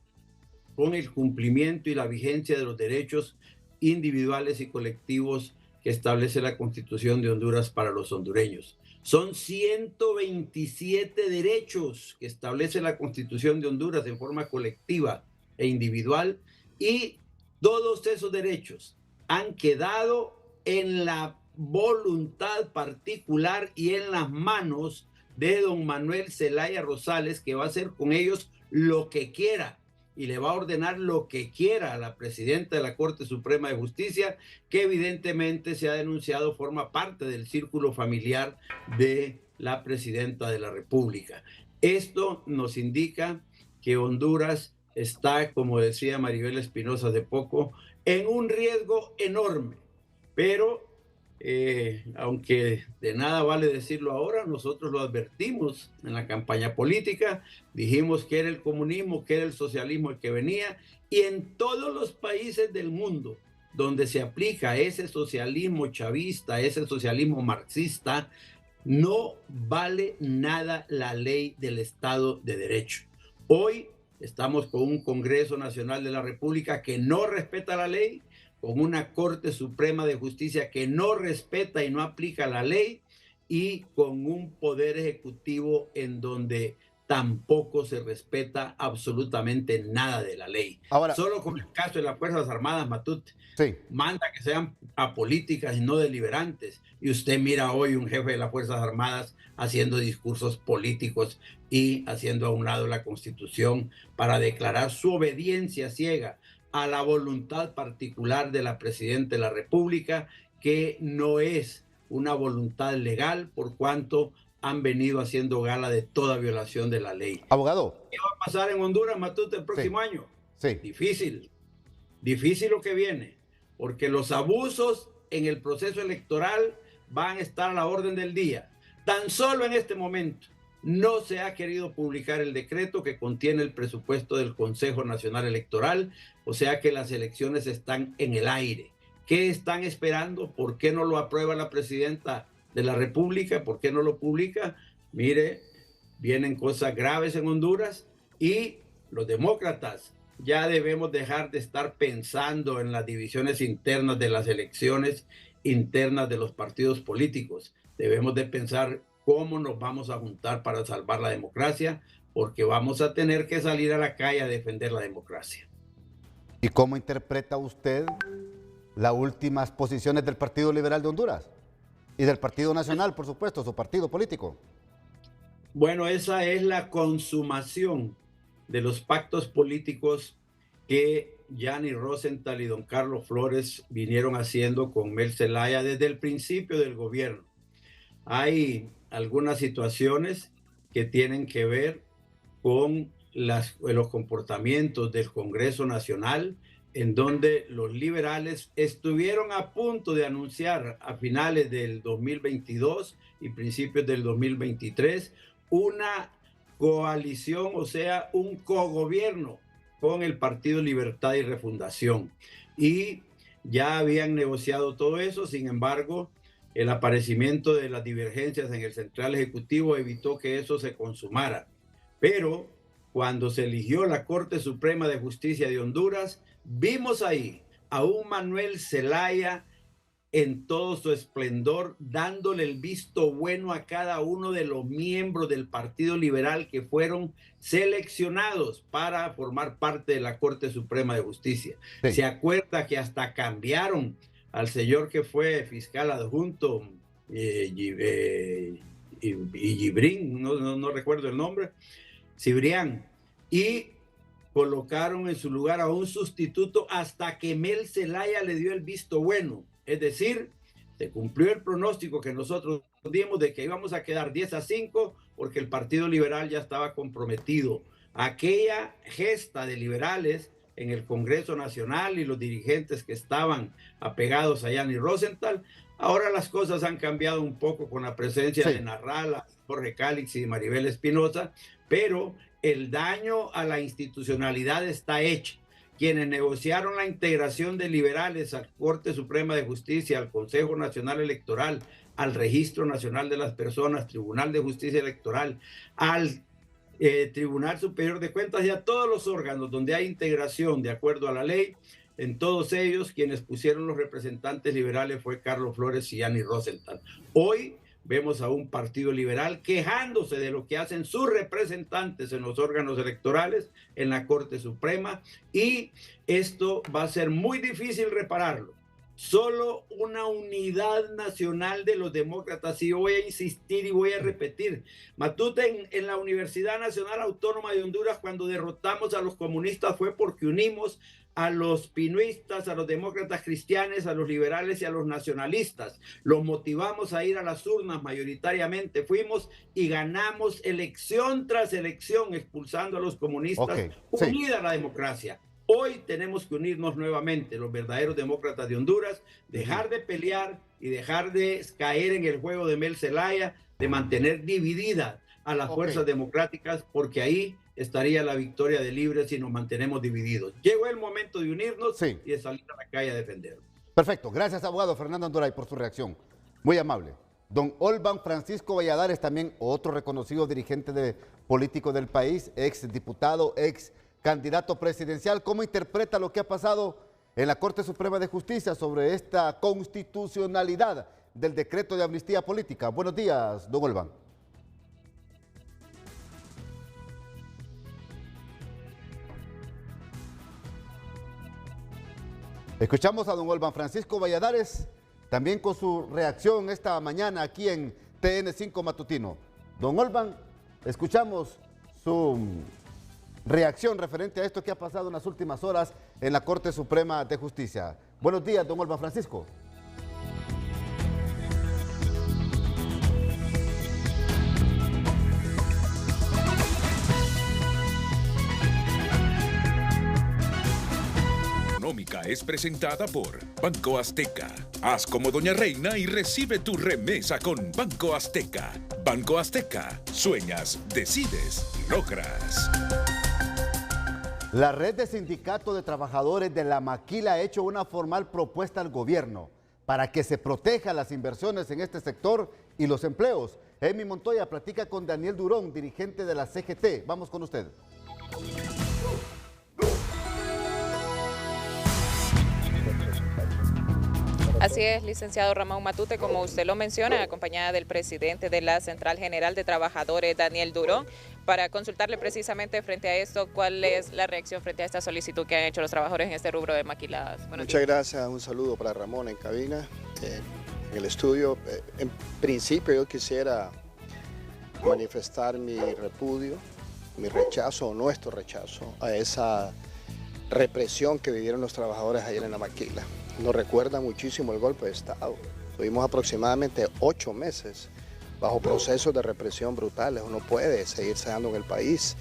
con el cumplimiento y la vigencia de los derechos individuales y colectivos que establece la Constitución de Honduras para los hondureños. Son 127 derechos que establece la Constitución de Honduras en forma colectiva e individual, y todos esos derechos han quedado en la voluntad particular y en las manos de don Manuel Zelaya Rosales, que va a hacer con ellos lo que quiera y le va a ordenar lo que quiera a la presidenta de la Corte Suprema de Justicia, que evidentemente se ha denunciado forma parte del círculo familiar de la presidenta de la República. Esto nos indica que Honduras está, como decía Maribel Espinosa hace poco, en un riesgo enorme, pero aunque de nada vale decirlo ahora, nosotros lo advertimos en la campaña política, dijimos que era el comunismo, que era el socialismo el que venía, y en todos los países del mundo donde se aplica ese socialismo chavista, ese socialismo marxista, no vale nada la ley del Estado de Derecho. Hoy estamos con un Congreso Nacional de la República que no respeta la ley, con una Corte Suprema de Justicia que no respeta y no aplica la ley, y con un Poder Ejecutivo en donde tampoco se respeta absolutamente nada de la ley. Ahora, solo con el caso de las Fuerzas Armadas, Matute, sí, manda que sean apolíticas y no deliberantes. Y usted mira hoy un jefe de las Fuerzas Armadas haciendo discursos políticos y haciendo a un lado la Constitución para declarar su obediencia ciega a la voluntad particular de la Presidenta de la República, que no es una voluntad legal, por cuanto han venido haciendo gala de toda violación de la ley. Abogado. ¿Qué va a pasar en Honduras, Matute, el próximo año? Sí. Difícil lo que viene, porque los abusos en el proceso electoral van a estar a la orden del día. Tan solo en este momento no se ha querido publicar el decreto que contiene el presupuesto del Consejo Nacional Electoral, o sea que las elecciones están en el aire. ¿Qué están esperando? ¿Por qué no lo aprueba la Presidenta de la República? ¿Por qué no lo publica? Mire, vienen cosas graves en Honduras, y los demócratas ya debemos dejar de estar pensando en las divisiones internas de las elecciones internas de los partidos políticos. Debemos de pensar cómo nos vamos a juntar para salvar la democracia, porque vamos a tener que salir a la calle a defender la democracia. ¿Y cómo interpreta usted las últimas posiciones del Partido Liberal de Honduras? Y del Partido Nacional, por supuesto, su partido político. Bueno, esa es la consumación de los pactos políticos que Yanni Rosenthal y don Carlos Flores vinieron haciendo con Mel Zelaya desde el principio del gobierno. Hay algunas situaciones que tienen que ver con los comportamientos del Congreso Nacional, en donde los liberales estuvieron a punto de anunciar a finales del 2022 y principios del 2023 una coalición, o sea, un cogobierno con el Partido Libertad y Refundación. Y ya habían negociado todo eso, sin embargo, el aparecimiento de las divergencias en el Central Ejecutivo evitó que eso se consumara. Pero cuando se eligió la Corte Suprema de Justicia de Honduras, vimos ahí a un Manuel Zelaya en todo su esplendor, dándole el visto bueno a cada uno de los miembros del Partido Liberal que fueron seleccionados para formar parte de la Corte Suprema de Justicia. Sí. Se acuerda que hasta cambiaron al señor que fue fiscal adjunto, Gibrín, no recuerdo el nombre, Cibrián, y colocaron en su lugar a un sustituto hasta que Mel Zelaya le dio el visto bueno. Es decir, se cumplió el pronóstico que nosotros dimos de que íbamos a quedar 10-5 porque el Partido Liberal ya estaba comprometido. Aquella gesta de liberales en el Congreso Nacional y los dirigentes que estaban apegados a Yanni Rosenthal, ahora las cosas han cambiado un poco con la presencia de Narrala, Jorge Cálix y Maribel Espinosa, pero el daño a la institucionalidad está hecho. Quienes negociaron la integración de liberales a la Corte Suprema de Justicia, al Consejo Nacional Electoral, al Registro Nacional de las Personas, Tribunal de Justicia Electoral, al Tribunal Superior de Cuentas y a todos los órganos donde hay integración de acuerdo a la ley, en todos ellos quienes pusieron los representantes liberales fue Carlos Flores y Yanni Rosenthal. Hoy vemos a un partido liberal quejándose de lo que hacen sus representantes en los órganos electorales, en la Corte Suprema, y esto va a ser muy difícil repararlo. Solo una unidad nacional de los demócratas, y yo voy a insistir y voy a repetir. Matute, en la Universidad Nacional Autónoma de Honduras, cuando derrotamos a los comunistas fue porque unimos a los pinuistas, a los demócratas cristianos, a los liberales y a los nacionalistas. Los motivamos a ir a las urnas mayoritariamente. Fuimos y ganamos elección tras elección, expulsando a los comunistas, unida la democracia. Hoy tenemos que unirnos nuevamente, los verdaderos demócratas de Honduras, dejar de pelear y dejar de caer en el juego de Mel Zelaya, de mantener dividida a las fuerzas democráticas, porque ahí estaría la victoria de Libre si nos mantenemos divididos. Llegó el momento de unirnos y de salir a la calle a defender. Perfecto. Gracias, abogado Fernando Andoray, por su reacción. Muy amable. Don Olvan Francisco Valladares, también otro reconocido dirigente político del país, ex diputado, ex candidato presidencial. ¿Cómo interpreta lo que ha pasado en la Corte Suprema de Justicia sobre esta constitucionalidad del decreto de amnistía política? Buenos días, don Olvan. Escuchamos a don Olvan Francisco Valladares, también con su reacción esta mañana aquí en TN5 Matutino. Don Olvan, escuchamos su reacción referente a esto que ha pasado en las últimas horas en la Corte Suprema de Justicia. Buenos días, don Olvan Francisco. Es presentada por Banco Azteca. Haz como Doña Reina y recibe tu remesa con Banco Azteca. Banco Azteca. Sueñas, decides, logras. La red de sindicatos de trabajadores de la Maquila ha hecho una formal propuesta al gobierno para que se protejan las inversiones en este sector y los empleos. Emi Montoya platica con Daniel Durón, dirigente de la CGT. Vamos con usted. Así es, licenciado Ramón Matute, como usted lo menciona, acompañada del presidente de la Central General de Trabajadores, Daniel Durón, para consultarle precisamente frente a esto, cuál es la reacción frente a esta solicitud que han hecho los trabajadores en este rubro de maquiladas. Muchas gracias, un saludo para Ramón en cabina, en el estudio. En principio yo quisiera manifestar mi repudio, mi rechazo o nuestro rechazo a esa represión que vivieron los trabajadores ayer en la Maquila. Nos recuerda muchísimo el golpe de Estado. Tuvimos aproximadamente 8 meses bajo procesos de represión brutales. Uno puede seguirse dando en el país.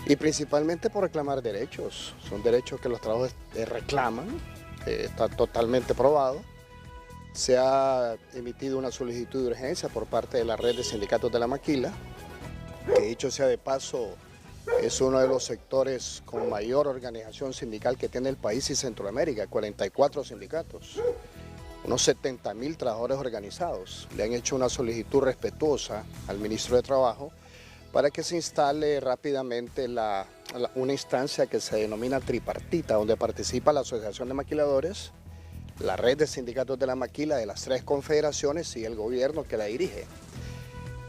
Y principalmente por reclamar derechos. Son derechos que los trabajadores reclaman. Está totalmente probado. Se ha emitido una solicitud de urgencia por parte de la red de sindicatos de la Maquila, que dicho sea de paso, es uno de los sectores con mayor organización sindical que tiene el país y Centroamérica, 44 sindicatos, unos 70,000 trabajadores organizados. Le han hecho una solicitud respetuosa al ministro de Trabajo para que se instale rápidamente la una instancia que se denomina tripartita, donde participa la Asociación de Maquiladores, la red de sindicatos de la maquila de las 3 confederaciones y el gobierno que la dirige,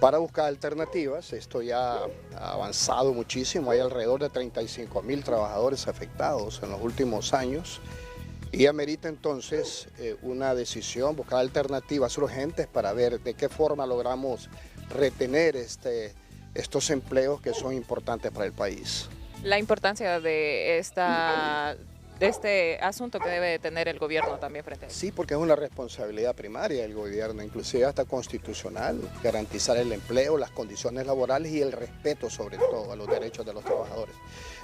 para buscar alternativas. Esto ya ha avanzado muchísimo, hay alrededor de 35.000 trabajadores afectados en los últimos años y amerita entonces una decisión, buscar alternativas urgentes para ver de qué forma logramos retener estos empleos que son importantes para el país. La importancia de este asunto que debe tener el gobierno también frente a eso. Sí, porque es una responsabilidad primaria del gobierno, inclusive hasta constitucional, garantizar el empleo, las condiciones laborales y el respeto sobre todo a los derechos de los trabajadores.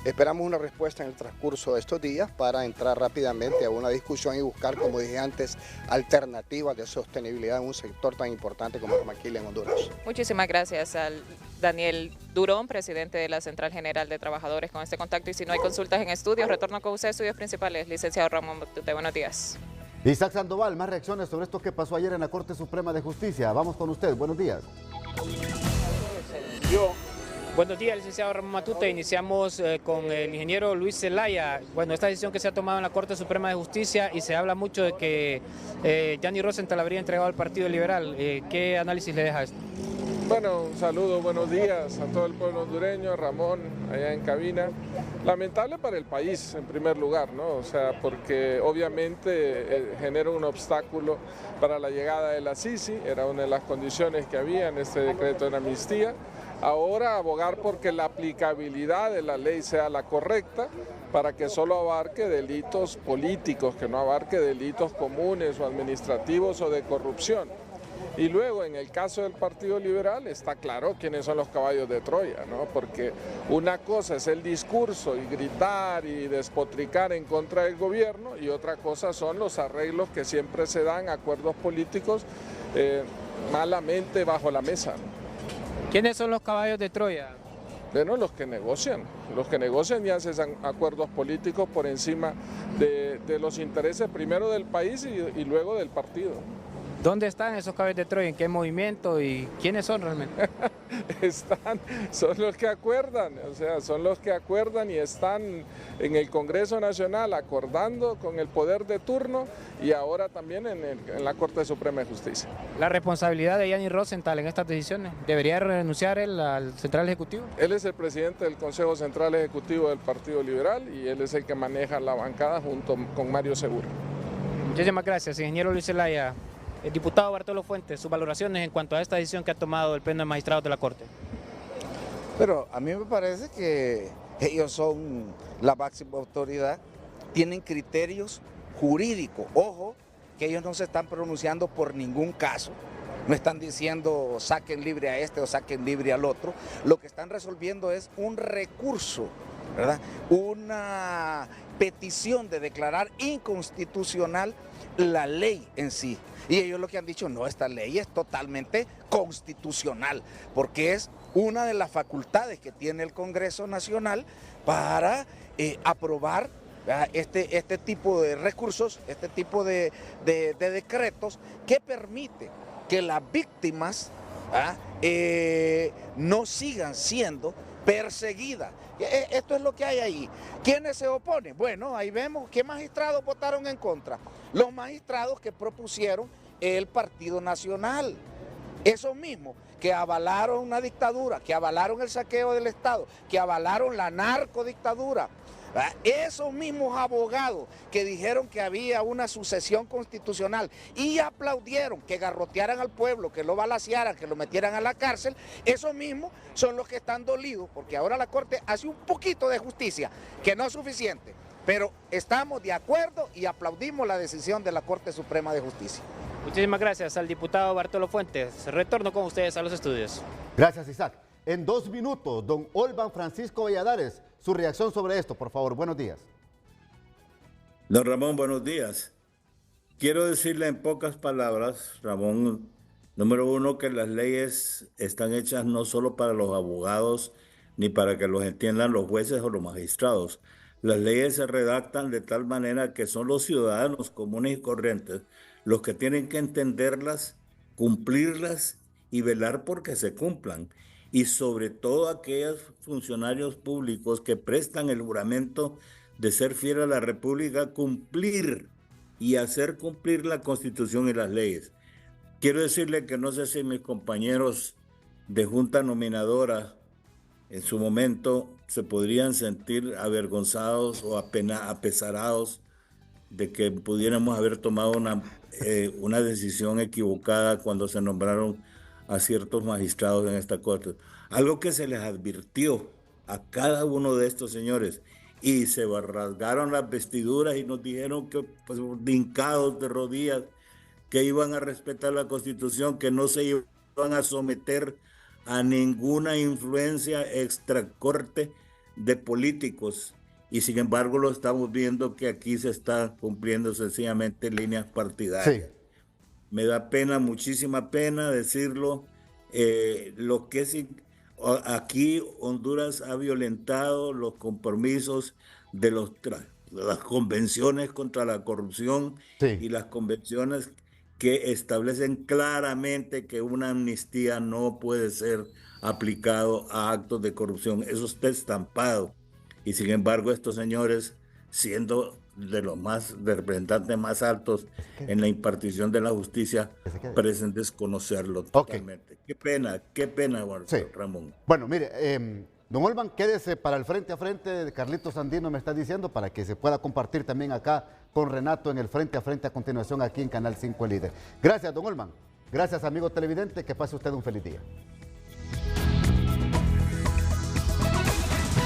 Esperamos una respuesta en el transcurso de estos días para entrar rápidamente a una discusión y buscar, como dije antes, alternativas de sostenibilidad en un sector tan importante como la maquila en Honduras. Muchísimas gracias al Daniel Durón, presidente de la Central General de Trabajadores, con este contacto. Y si no hay consultas en estudios, retorno con usted a estudios principales. Licenciado Ramón Matute, buenos días. Isaac Sandoval, más reacciones sobre esto que pasó ayer en la Corte Suprema de Justicia. Vamos con usted, buenos días. Buenos días, licenciado Ramón Matute. Iniciamos con el ingeniero Luis Zelaya. Bueno, esta decisión que se ha tomado en la Corte Suprema de Justicia, y se habla mucho de que Gianni Rosenthal habría entregado al Partido Liberal. ¿Qué análisis le deja esto? Bueno, un saludo, buenos días a todo el pueblo hondureño, Ramón, allá en cabina. Lamentable para el país, en primer lugar, ¿no? O sea, porque obviamente genera un obstáculo para la llegada de la Sisi, era una de las condiciones que había en este decreto de amnistía. Ahora abogar porque la aplicabilidad de la ley sea la correcta, para que solo abarque delitos políticos, que no abarque delitos comunes o administrativos o de corrupción. Y luego, en el caso del Partido Liberal, está claro quiénes son los caballos de Troya, ¿no? Porque una cosa es el discurso y gritar y despotricar en contra del gobierno, y otra cosa son los arreglos que siempre se dan, acuerdos políticos malamente bajo la mesa, ¿no? ¿Quiénes son los caballos de Troya? Bueno, los que negocian y hacen acuerdos políticos por encima de los intereses primero del país y luego del partido. ¿Dónde están esos caballos de Troya? ¿En qué movimiento? ¿Y quiénes son realmente? Son los que acuerdan, o sea, son los que acuerdan y están en el Congreso Nacional acordando con el poder de turno, y ahora también en la Corte Suprema de Justicia. ¿La responsabilidad de Gianni Rosenthal en estas decisiones? ¿Debería renunciar él al Central Ejecutivo? Él es el presidente del Consejo Central Ejecutivo del Partido Liberal y él es el que maneja la bancada junto con Mario Segura. Muchísimas gracias, ingeniero Luis Zelaya. El diputado Bartolo Fuentes, sus valoraciones en cuanto a esta decisión que ha tomado el Pleno de Magistrados de la Corte. Pero a mí me parece que ellos son la máxima autoridad, tienen criterios jurídicos. Ojo, que ellos no se están pronunciando por ningún caso, no están diciendo saquen libre a este o saquen libre al otro. Lo que están resolviendo es un recurso, ¿verdad? Una petición de declarar inconstitucional la ley en sí. Y ellos lo que han dicho, no, esta ley es totalmente constitucional, porque es una de las facultades que tiene el Congreso Nacional para aprobar este tipo de recursos, este tipo de decretos que permite que las víctimas no sigan siendo perseguidas. Esto es lo que hay ahí. ¿Quiénes se oponen? Bueno, ahí vemos qué magistrados votaron en contra. Los magistrados que propusieron el Partido Nacional. Esos mismos que avalaron una dictadura, que avalaron el saqueo del Estado, que avalaron la narcodictadura. Esos mismos abogados que dijeron que había una sucesión constitucional y aplaudieron que garrotearan al pueblo, que lo balacearan, que lo metieran a la cárcel, esos mismos son los que están dolidos, porque ahora la Corte hace un poquito de justicia, que no es suficiente, pero estamos de acuerdo y aplaudimos la decisión de la Corte Suprema de Justicia. Muchísimas gracias al diputado Bartolo Fuentes. Retorno con ustedes a los estudios. Gracias, Isaac. En 2 minutos, don Olvan Francisco Valladares, su reacción sobre esto, por favor. Buenos días. Don Ramón, buenos días. Quiero decirle en pocas palabras, Ramón, número uno, que las leyes están hechas no solo para los abogados ni para que los entiendan los jueces o los magistrados. Las leyes se redactan de tal manera que son los ciudadanos comunes y corrientes los que tienen que entenderlas, cumplirlas y velar porque se cumplan. y sobre todo aquellos funcionarios públicos que prestan el juramento de ser fiel a la República, cumplir y hacer cumplir la Constitución y las leyes. Quiero decirle que no sé si mis compañeros de Junta Nominadora en su momento se podrían sentir avergonzados o apesarados de que pudiéramos haber tomado una decisión equivocada cuando se nombraron a ciertos magistrados en esta corte. Algo que se les advirtió a cada uno de estos señores, y se rasgaron las vestiduras y nos dijeron que, pues, hincados de rodillas, que iban a respetar la Constitución, que no se iban a someter a ninguna influencia extracorte de políticos. Y sin embargo lo estamos viendo que aquí se está cumpliendo sencillamente líneas partidarias. Sí. Me da pena, muchísima pena decirlo. Lo que es aquí Honduras ha violentado los compromisos de las convenciones contra la corrupción, sí, y las convenciones que establecen claramente que una amnistía no puede ser aplicado a actos de corrupción. Eso está estampado. Y sin embargo estos señores, siendo de los representantes más altos en la impartición de la justicia, parecen desconocerlo totalmente. Qué pena, sí, Ramón. Bueno, mire, don Olman, quédese para el frente a frente, Carlitos Andino me está diciendo, para que se pueda compartir también acá con Renato en el frente a frente a continuación aquí en Canal 5 El Líder. Gracias, don Olman. Gracias, amigo televidente, que pase usted un feliz día.